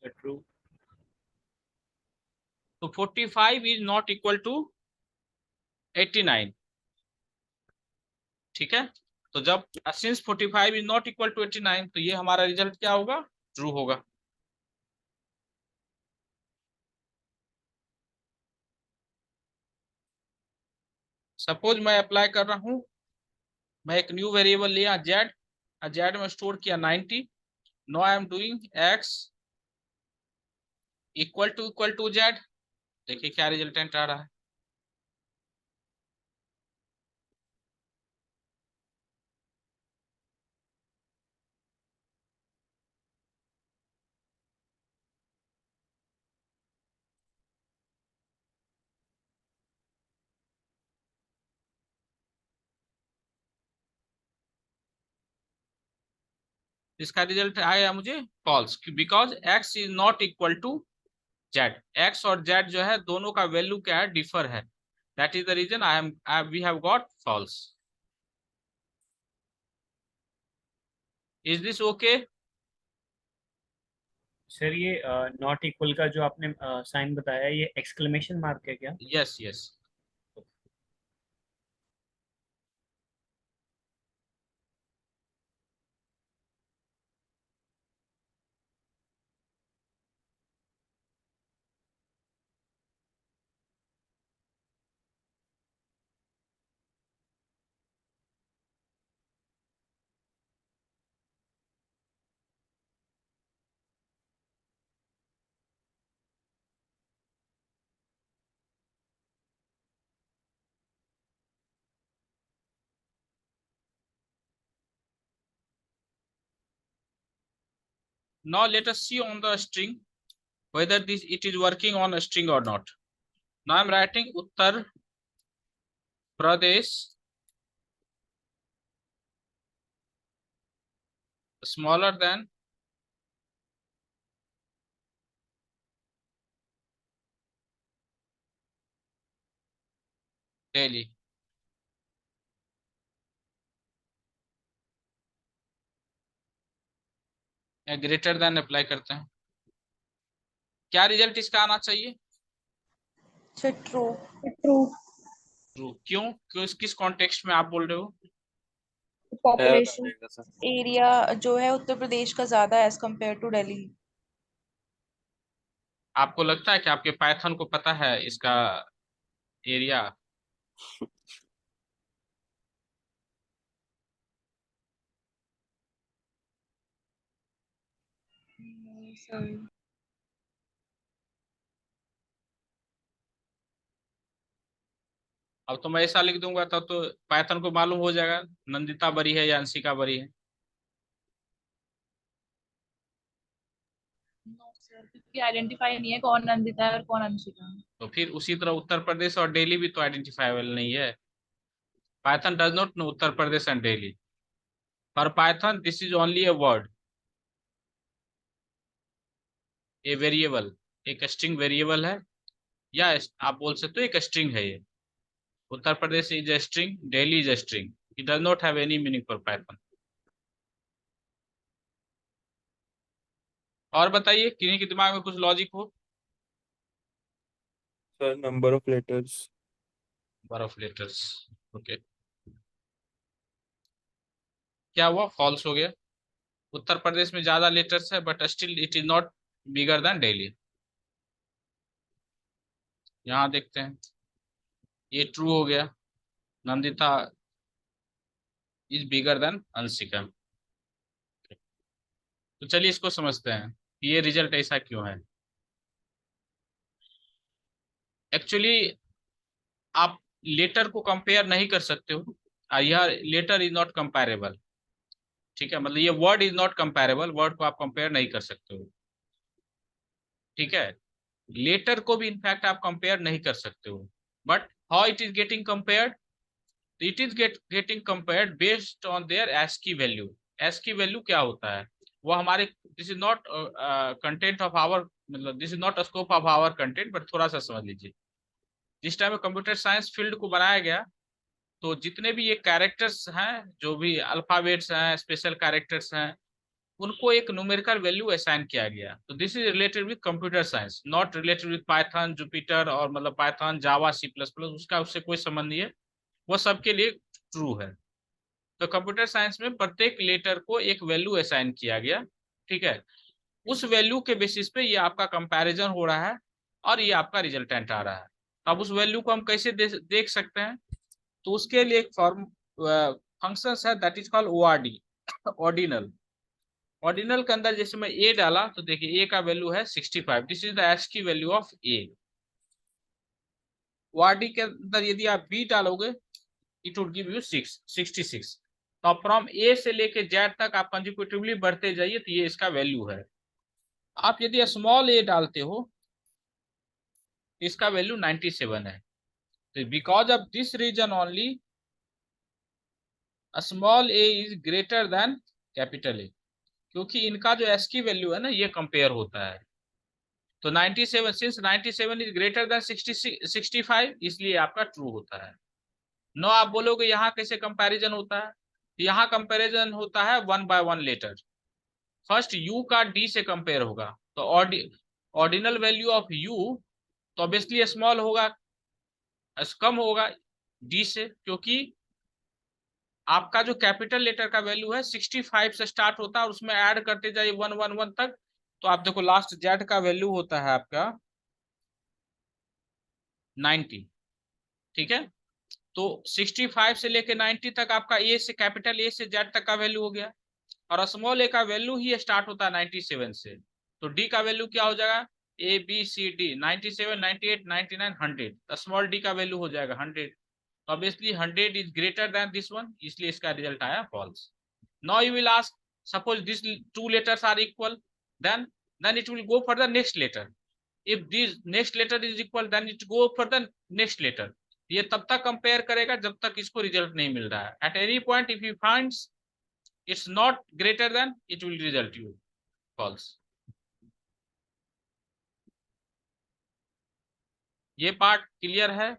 ट्रू। तो 45 इज नॉट इक्वल टू 89, ठीक है। तो जब since 45 is not equal to 89 तो ये हमारा रिजल्ट क्या होगा, ट्रू होगा। सपोज मैं अप्लाई कर रहा हूँ, मैं एक न्यू वेरिएबल लिया जेड, जेड में स्टोर किया 90, no I am doing x equal to z, देखिए क्या रिजल्टेंट आ रहा है। इसका रिजल्ट आया मुझे false, because x is not equal to Z, x और जेड जो है दोनों का वैल्यू क्या है, डिफर है, that is the reason we have got false. Is this okay. Sir ये नॉट इक्वल का जो आपने साइन बताया ये एक्सक्लेमेशन मार्क है क्या? Yes yes. Now let us see on the string whether this it is working on a string or not. Now I am writing Uttar Pradesh smaller than Delhi। Greater than apply करते हैं, क्या रिजल्ट इसका आना चाहिए, ट्रू। ट्रू। ट्रू। क्यों, किस कॉन्टेक्स्ट में आप बोल रहे हो। पॉपुलेशन एरिया जो है उत्तर प्रदेश का ज्यादा है एज कम्पेयर टू दिल्ली। आपको लगता है कि आपके पाइथन को पता है इसका एरिया। अब तो मैं ऐसा लिख दूंगा तब तो पाइथन को मालूम हो जाएगा नंदिता बरी है या अंशिका बरी है। नो सर, क्योंकि आइडेंटिफाई नहीं है कौन नंदिता है और कौन अंशिका है। तो फिर उसी तरह उत्तर प्रदेश और दिल्ली भी तो आइडेंटिफाइबल नहीं है। Python does not know Uttar Pradesh and Delhi. For Python this is only a word, a variable, एक स्ट्रिंग वेरिएबल है, या आप बोल सकते हो एक स्ट्रिंग है ये। Uttar Pradesh is a string, Delhi is a string, it does not have any meaning for Python. और बताइए किन्हीं के दिमाग में कुछ लॉजिक हो। Sir number of letters. Number of letters, okay. क्या हुआ, फॉल्स हो गया। उत्तर प्रदेश में ज्यादा लेटर्स है but still it is not bigger than Delhi. यहाँ देखते हैं, ये ट्रू हो गया, Nandita is bigger then Anshika. तो चलिए इसको समझते हैं कि ये रिजल्ट ऐसा क्यों है। एक्चुअली आप लेटर को कंपेयर नहीं कर सकते हो, यह लेटर इज नॉट कंपेरेबल। ठीक है, मतलब ये word is not comparable, word को आप कंपेयर नहीं कर सकते हो। ठीक है, लेटर को भी इनफैक्ट आप कंपेयर नहीं कर सकते हो, but how it is getting compared, it is getting compared based on their S की वैल्यू। एस की वैल्यू क्या होता है, वो हमारे, this is not content of our, मतलब this is not scope of our content, but थोड़ा सा समझ लीजिए। जिस टाइम कंप्यूटर साइंस फील्ड को बनाया गया, तो जितने भी ये कैरेक्टर्स हैं, जो भी अल्फाबेट्स हैं, स्पेशल कैरेक्टर्स हैं, उनको एक न्यूमेरिकल वैल्यू असाइन किया गया। तो this is related with computer science, not related with Python, Jupiter, और मतलब पाइथन, जावा, सी प्लस प्लस, उसका उससे कोई संबंध नहीं है, वो सबके लिए ट्रू है। तो कंप्यूटर साइंस में प्रत्येक लेटर को एक वैल्यू असाइन किया गया। ठीक है, उस वैल्यू के बेसिस पे ये आपका कंपैरिजन हो रहा है और ये आपका रिजल्टेंट आ रहा है। अब उस वैल्यू को हम कैसे देख सकते हैं, तो उसके लिए एक फॉर्म फंक्शन है that is called ORD, ordinal. Ordinal के अंदर जैसे मैं ए डाला तो देखिए ए का वैल्यू है 65, दिस इज द एस की वैल्यू ऑफ ए। ओआरडी के अंदर यदि आप बी डालोगे इट वुड गिव यू 66। तो फ्रॉम ए से लेके जेड तक आप कंजिक्यूटिवली बढ़ते जाइए तो ये इसका वैल्यू है। आप यदि स्मॉल ए डालते हो तो इसका वैल्यू 97 है। तो because of this reason only small a is greater than capital A, क्योंकि इनका जो एस की वैल्यू है ना ये कंपेयर होता है। तो 97, सिंस 97 इज ग्रेटर देन 65, इसलिए आपका ट्रू होता है। नो आप बोलोगे यहाँ कैसे कंपैरिजन होता है, यहाँ कंपैरिजन होता है 1 by 1 लेटर। फर्स्ट यू का डी से कंपेयर होगा, तो ऑर्डिनल वैल्यू ऑफ यू तो ऑब्वियसली स्मॉल होगा, कम होगा डी से, क्योंकि आपका जो कैपिटल लेटर का वैल्यू है 65 से स्टार्ट होता है और उसमें ऐड करते जाइए 111 तक। तो आप देखो लास्ट जेड का वैल्यू होता है आपका 90। ठीक है, तो 65 से लेके 90 तक आपका ए से, कैपिटल ए से जेड तक का वैल्यू हो गया, और स्मॉल ए का वैल्यू ही स्टार्ट होता है 97 से। तो डी का वैल्यू क्या हो जाएगा, a b c d, 97, 98, 99, 100, small d का वैल्यू हो जाएगा 100। Obviously 100 is greater than this one, इसलिए इसका रिजल्ट आया false. Now you will ask, suppose this two letters are equal, then it will go for the next letter. If this next letter is equal, then it go for the next letter. ये तब तक कंपेयर करेगा जब तक इसको रिजल्ट नहीं मिल रहा है। At any point if you finds it's not greater than, it will result you false. ये पार्ट क्लियर है।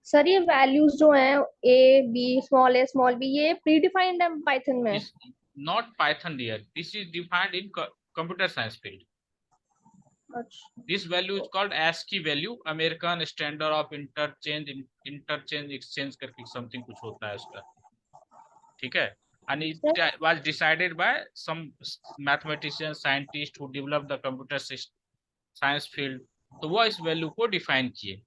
सर ये वैल्यूज जो हैं ए बी स्मॉल बी ये प्री डिफाइंड है पाइथन में? Not Python dear, this is defined in computer science field. This value is called ASCII value, American Standard of Interchange Exchange करके something कुछ होता है उसका। ठीक है, and it was decided by some mathematicians, scientists who developed the computer science field. तो वो इस वैल्यू को डिफाइन किए।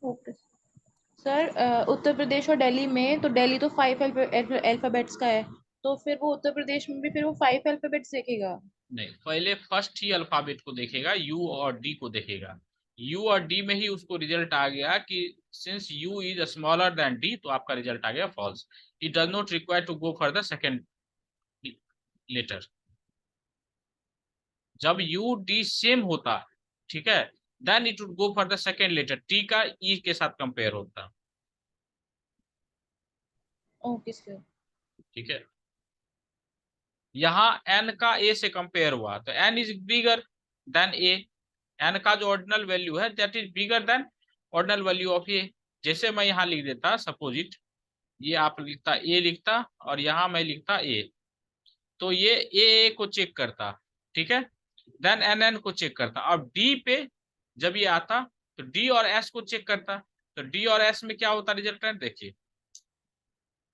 ओके सर, उत्तर प्रदेश और दिल्ली में, तो दिल्ली तो 5 अल्फाबेट्स का है, तो फिर वो उत्तर प्रदेश में भी फिर वो 5 अल्फाबेट्स देखेगा? नहीं, पहले फर्स्ट ही अल्फाबेट को देखेगा, यू और डी को देखेगा। यू और डी में ही उसको रिजल्ट आ गया कि since u is smaller than d, तो आपका रिजल्ट आ गया false. It does not require to go for the second letter. जब यू डी सेम होता, ठीक है, then it would go for the second letter, t का ई के साथ कंपेयर होता। Okay sir. ठीक है, यहाँ एन का ए से कंपेयर हुआ तो N is bigger than A, N का जो ऑर्डिनल वैल्यू है that is bigger than ordinal value of A. जैसे मैं यहाँ लिख देता सपोज इट, ये आप लिखता ए लिखता और यहाँ मैं लिखता ए, तो ये ए को चेक करता, ठीक है, देन एन एन को चेक करता, अब डी पे जब ये आता तो डी और एस को चेक करता, तो डी और एस में क्या होता रिजल्टेंट देखिए,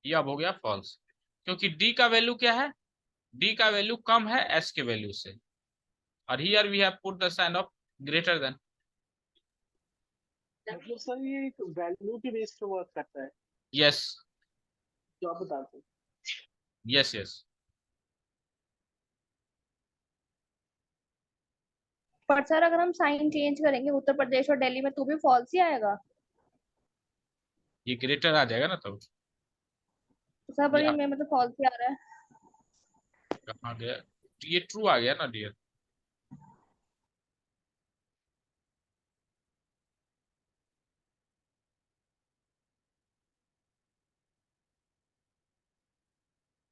ये अब हो गया फॉल्स, क्योंकि डी का वैल्यू क्या है, डी का वैल्यू कम है एस के वैल्यू से, और here we have put the sign of greater than. मतलब सर ये एक वैल्यू के बेस पे वर्क करता है यस जो आप बताते हैं। Yes yes. पर सर अगर हम साइन चेंज करेंगे उत्तर प्रदेश और दिल्ली में तो भी फॉल्स ही आएगा। ये ग्रेटर आ जाएगा ना तब। तो सर पर ये ये में मतलब फॉल्स ही आ रहा है। कहाँ गया, ये ट्रू आ गया ना डियर।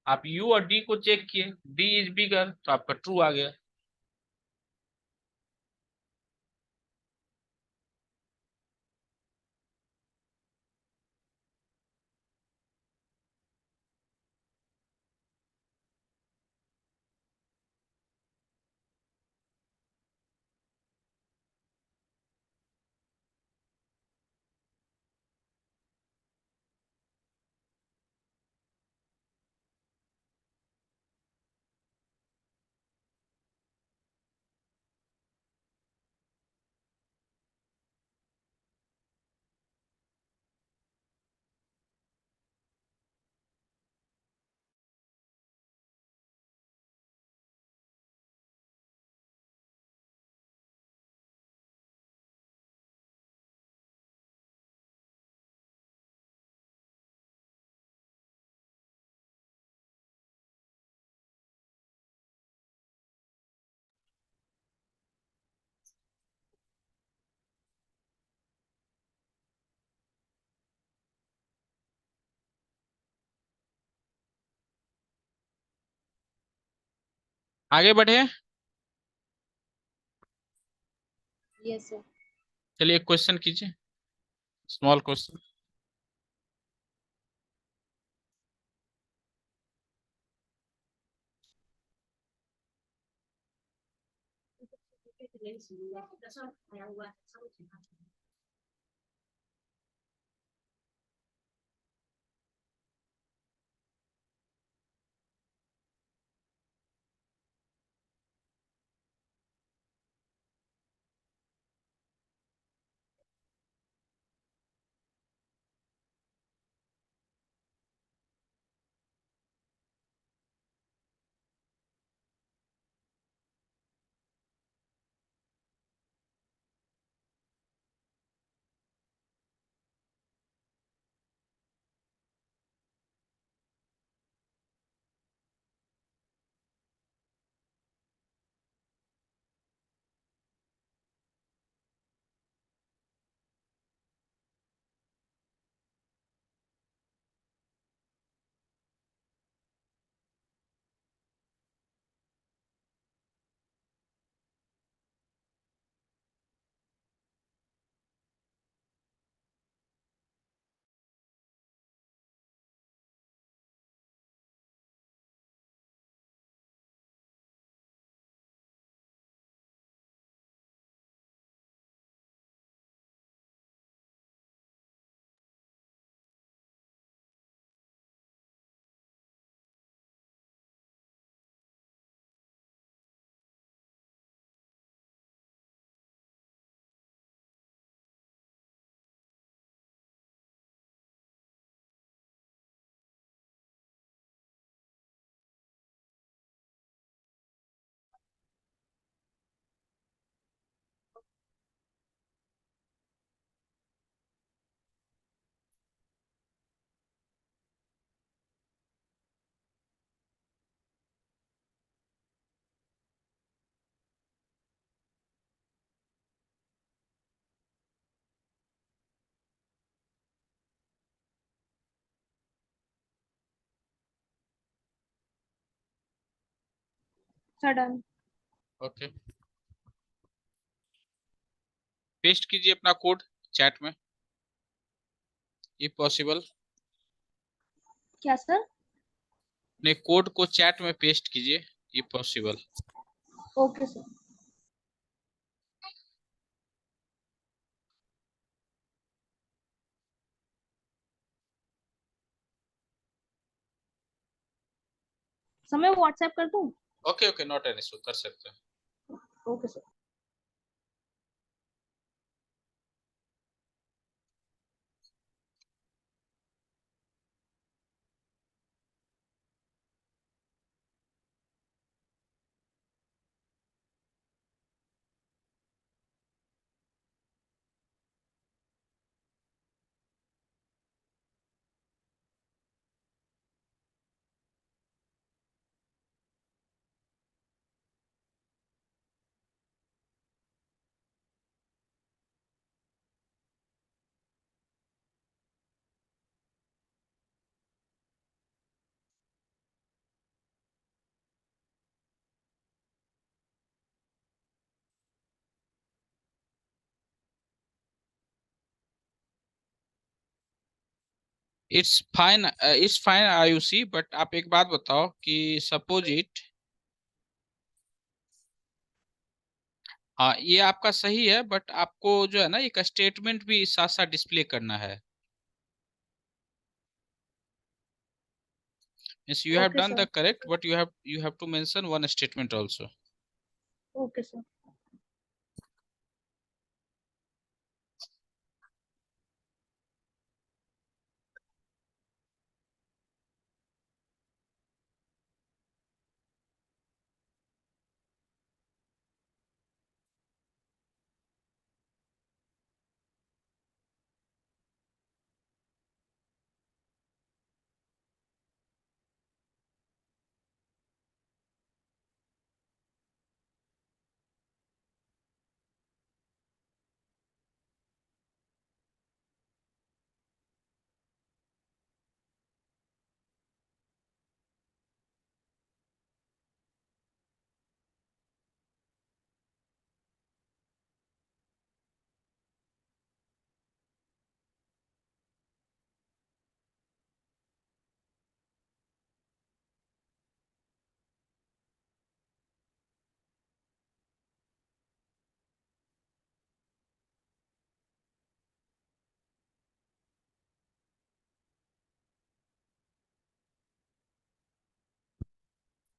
आप यू और डी को चेक किए, डी इज बिगर तो आपका ट्रू आ गया। आगे बढ़े, यस सर। चलिए एक क्वेश्चन कीजिए, small question. Sir done. Okay, paste कीजिए अपना कोड चैट में इफ पॉसिबल। क्या सर? अपने कोड को चैट में पेस्ट कीजिए if possible. Okay sir. Sir मैं व्हाट्सएप कर दूं? Okay okay, not an issue, कर सकते हैं। Okay sir. It's fine Ayushi, but आप एक बात बताओ कि सपोज इट, हाँ ये आपका सही है, बट आपको जो है ना एक स्टेटमेंट भी साथ साथ डिस्प्ले करना है। Yes, you have okay done sir. the correct, but you have to mention one statement also. Okay sir.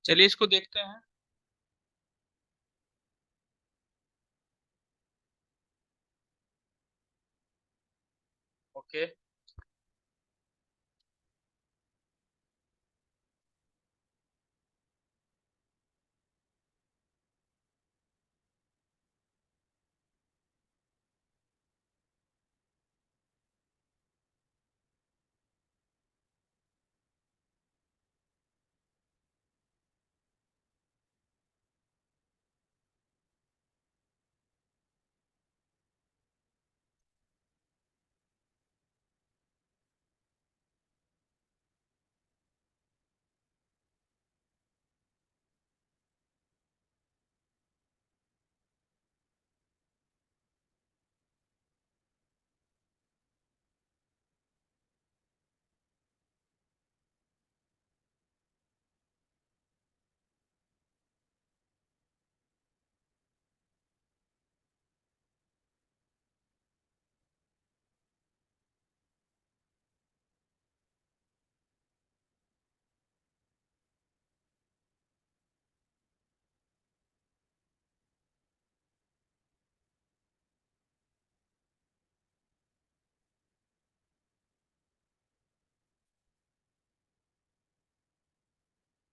चलिए इसको देखते हैं। ओके,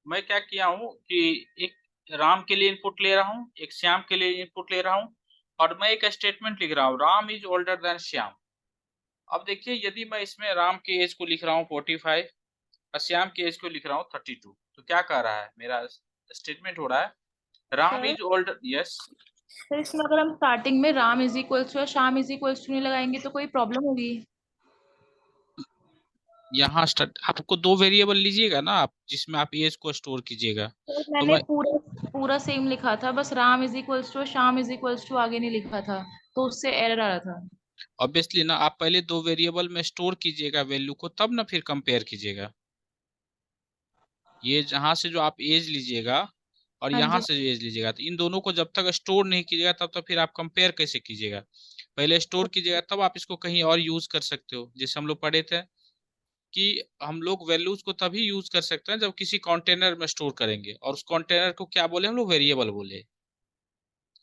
मैं क्या किया हूँ कि एक राम के लिए इनपुट ले रहा हूँ, एक श्याम के लिए इनपुट ले रहा हूँ, और मैं एक स्टेटमेंट लिख रहा हूँ, Ram is older than Shyam. अब देखिए, यदि मैं इसमें राम के एज को लिख रहा हूँ 45 और श्याम के एज को लिख रहा हूँ 32, तो क्या कह रहा है, मेरा स्टेटमेंट हो रहा है Ram sir is older. Yes, sir इसमें अगर हम स्टार्टिंग में राम इज इक्वल्स टू और श्याम इज इक्वल्स टू नहीं लगाएंगे तो कोई प्रॉब्लम होगी? यहाँ स्टार्ट आपको दो वेरिएबल लीजिएगा ना आप, जिसमें आप एज को स्टोर कीजिएगा। तो तो मैंने मैं पूरा पूरा सेम लिखा था, बस Ram is equals to Shyam is equals to आगे नहीं लिखा था, तो उससे एरर आ रहा था। ऑब्वियसली ना, आप पहले दो वेरिएबल में स्टोर कीजिएगा वैल्यू को, तब ना फिर कंपेयर कीजिएगा। ये जहां से जो आप एज लीजिएगा और हाँ यहाँ जी। से जो एज लीजिएगा, तो इन दोनों को जब तक स्टोर नहीं कीजिएगा तब तक फिर आप कंपेयर कैसे कीजिएगा। पहले स्टोर कीजिएगा तब आप इसको कहीं और यूज कर सकते हो। जैसे हम लोग पढ़े थे कि हम लोग वैल्यूज को तभी यूज कर सकते हैं जब किसी कंटेनर में स्टोर करेंगे, और उस कंटेनर को क्या बोले हम लोग, वेरिएबल बोले।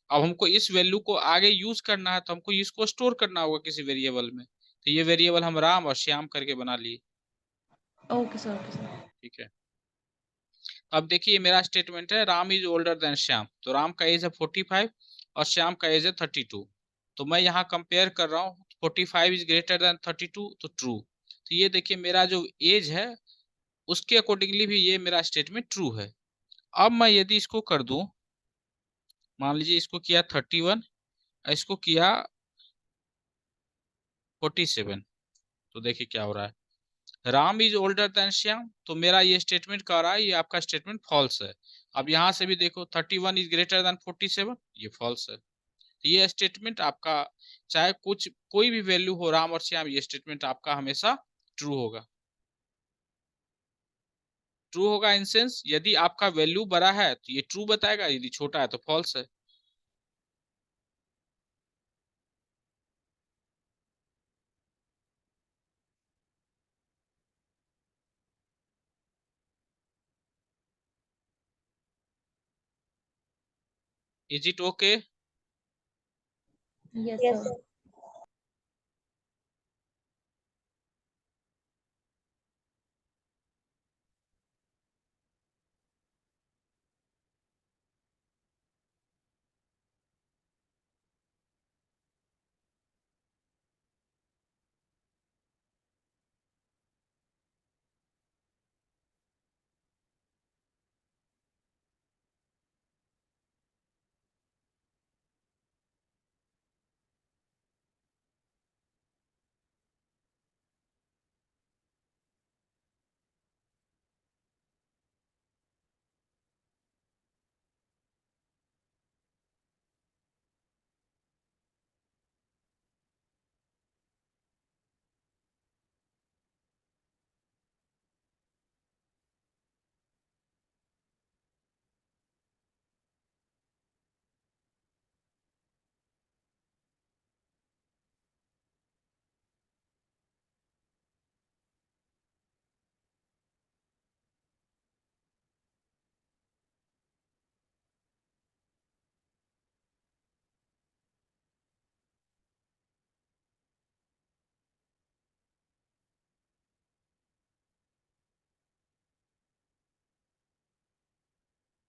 अब हमको इस वैल्यू को आगे यूज करना है तो हमको इसको स्टोर करना होगा किसी वेरिएबल में। तो ये वेरिएबल हम राम और श्याम करके बना लिए। Okay sir, okay sir. ठीक है। अब देखिए मेरा स्टेटमेंट है Ram is older than Shyam, तो राम का एज है 45 और श्याम का एज है 32। तो मैं यहाँ कंपेयर कर रहा हूँ, 45 इज ग्रेटर देन 32, तो ट्रू। तो ये देखिए मेरा जो एज है उसके अकॉर्डिंगली भी ये मेरा स्टेटमेंट ट्रू है। अब मैं यदि इसको कर दूं, मान लीजिए इसको किया 31, इसको किया 47, तो देखिए क्या हो रहा है, Ram is older than Shyam, तो मेरा ये स्टेटमेंट कह रहा है ये आपका स्टेटमेंट फॉल्स है। अब यहां से भी देखो 31 इज ग्रेटर देन 47, ये फॉल्स है। तो ये स्टेटमेंट आपका, चाहे कुछ कोई भी वैल्यू हो राम और श्याम, ये स्टेटमेंट आपका हमेशा ट्रू होगा। ट्रू होगा इन सेंस, यदि आपका वैल्यू बड़ा है तो ये ट्रू बताएगा, यदि छोटा है तो फॉल्स है। Is it okay? Yes Yes, sir. sir.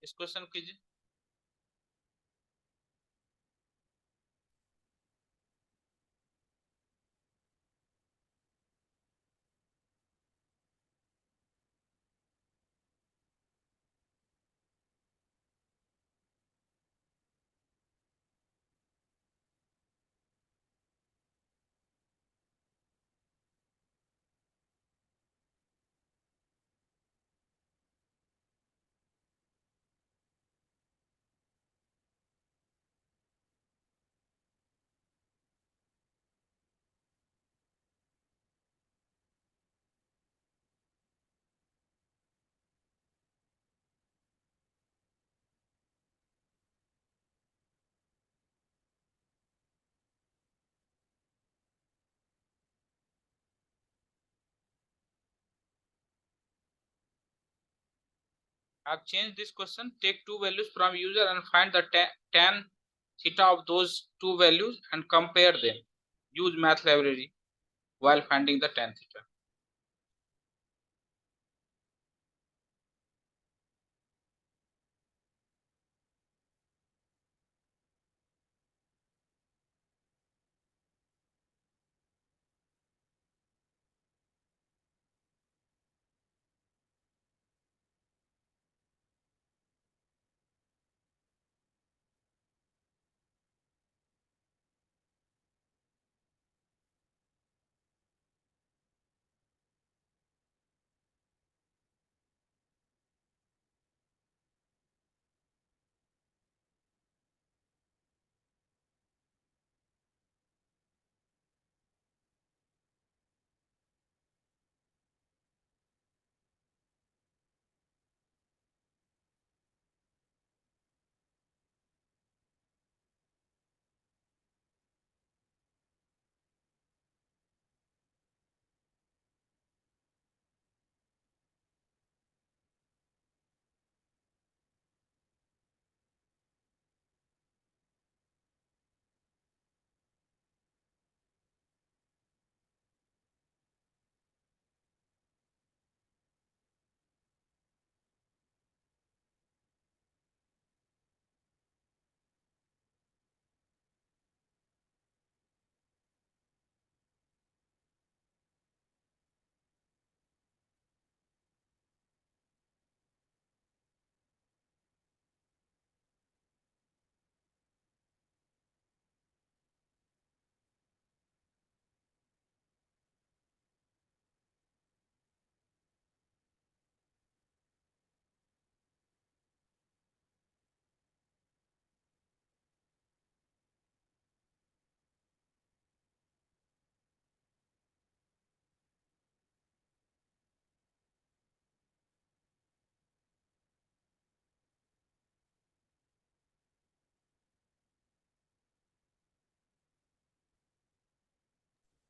इस क्वेश्चन कीजिए। I've changed this question. Take two values from user and find the tan theta of those two values and compare them. Use math library while finding the tan theta.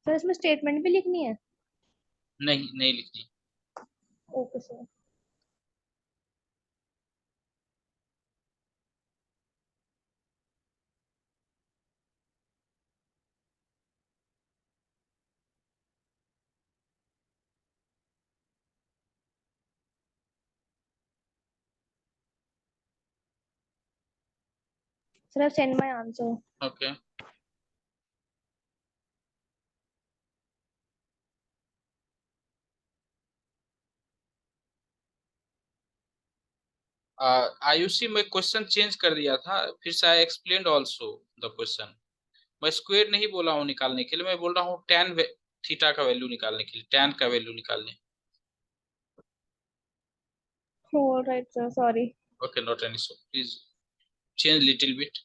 Sir इसमें स्टेटमेंट भी लिखनी है? नहीं नहीं लिखनी। Okay sir. Sir I send my answer. Okay. Ayushi मैं क्वेश्चन चेंज कर दिया था, फिर से आई एक्सप्लेन्ड ऑल्सो द क्वेश्चन। मैं स्क्वायर नहीं बोला हूँ निकालने के लिए, मैं बोल रहा हूँ tan थीटा का वैल्यू निकालने के लिए, tan का वैल्यू निकालने। Alright sir, sorry. Okay, not any issue, please change little bit.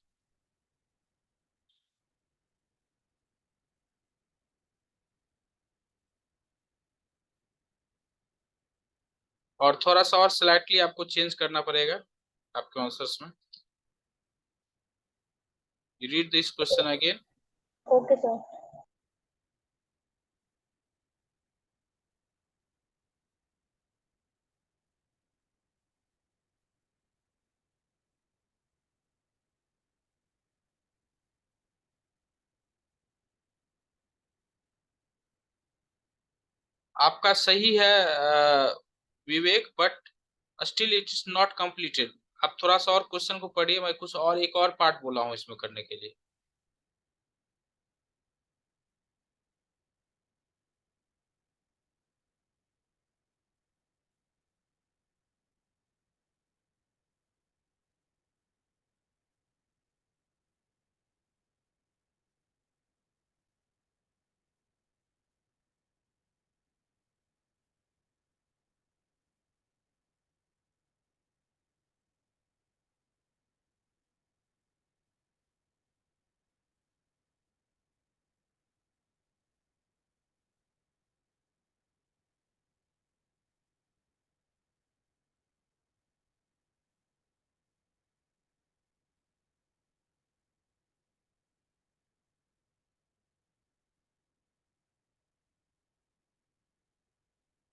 और थोड़ा सा और स्लाइटली आपको चेंज करना पड़ेगा आपके आंसर्स में। You read this question again. Okay sir. आपका सही है Vivek, but still it is not completed. आप थोड़ा सा और क्वेश्चन को पढ़िए, मैं कुछ और एक और पार्ट बोला हूँ इसमें करने के लिए।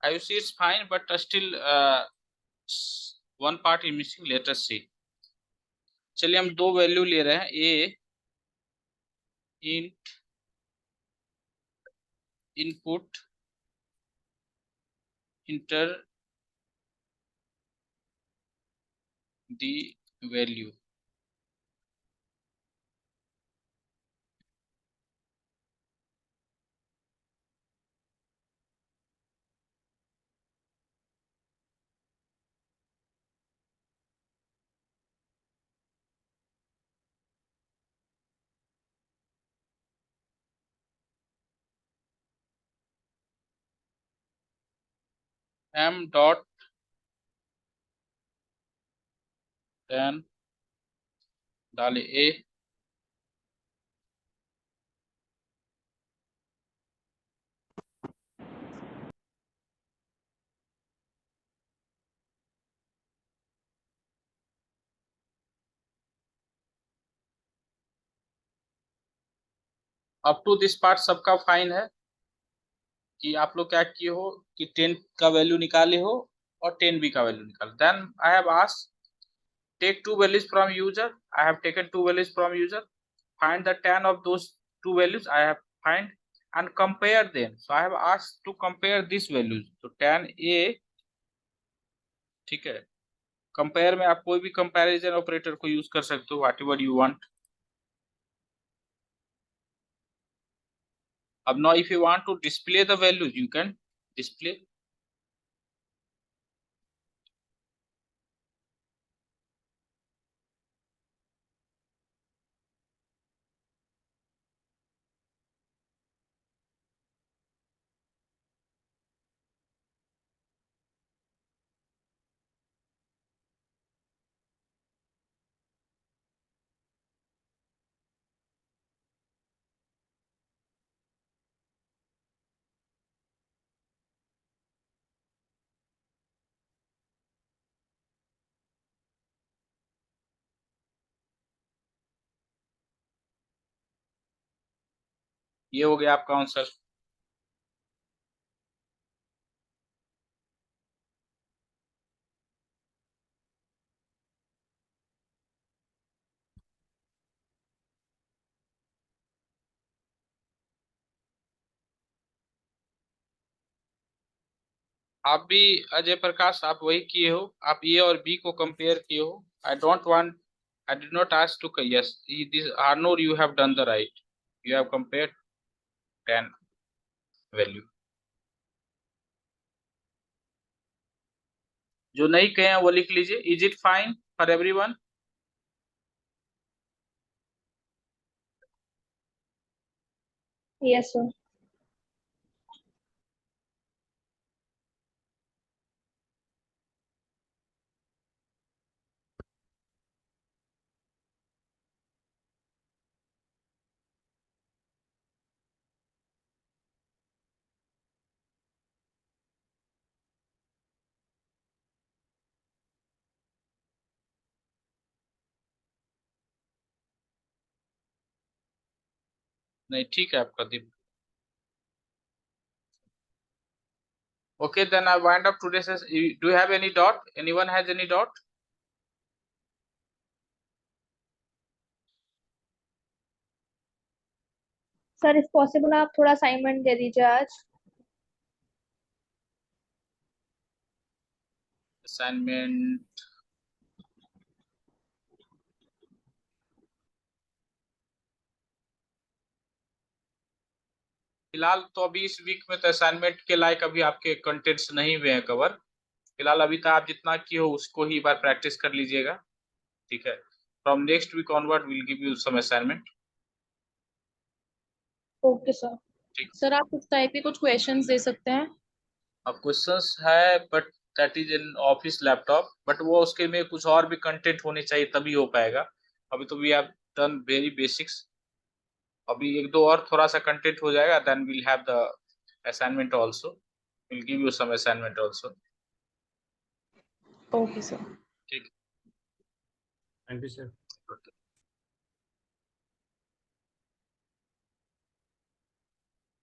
Ayushi is fine, but still one part is missing, let us see. चलिए हम दो वैल्यू ले रहे हैं, a int input enter the value. M dot N डाले A, up to this part सबका फाइन है कि आप लोग क्या किए हो कि 10 का वैल्यू निकाले हो और 10b का वैल्यू निकाले। Then I have asked take two values from user. I have taken two values from user. Find the tan of those two values. I have find and compare them. So I have asked to compare these values. So tan a, ठीक है। कंपेयर में आप कोई भी कंपैरिजन ऑपरेटर को यूज कर सकते हो, व्हाट एवर यू वांट। अब now if you want to display the values, you can display. ये हो गया आपका आंसर। आप भी अजय प्रकाश आप वही किए हो, आप ए और बी को कंपेयर किए हो. I did not ask to yes, this Arnold you have done the right. You have compared 10 value. जो नहीं कहे हैं वो लिख लीजिए. Is it fine for everyone? Yes, sir. नहीं ठीक है आपका दीप. Okay, then I wind up today's session. Do you have any doubt? Anyone has any doubt? Sir if possible आप थोड़ा असाइनमेंट दे दीजिए आज. Assignment. फिलहाल तो अभी इस वीक में तो असाइनमेंट के लायक अभी आपके कंटेंट्स नहीं हुए हैं कवर. फिलहाल अभी तो आप जितना किए हो उसको ही बार प्रैक्टिस कर लीजिएगा. ठीक है. From next week onward will give you some assignment. Okay sir. ठीक. सर आप इस टाइप के कुछ क्वेश्चंस दे सकते हैं. अब क्वेश्चंस है but that is in office laptop, but वो उसके में कुछ और भी कंटेंट होने चाहिए तभी हो पाएगा. अभी तो we have done very basics. अभी एक दो और थोड़ा सा कंटेंट हो जाएगा, then will have the assignment also. Will give you some assignment also. Okay sir. ठीक. Thank you sir. Okay.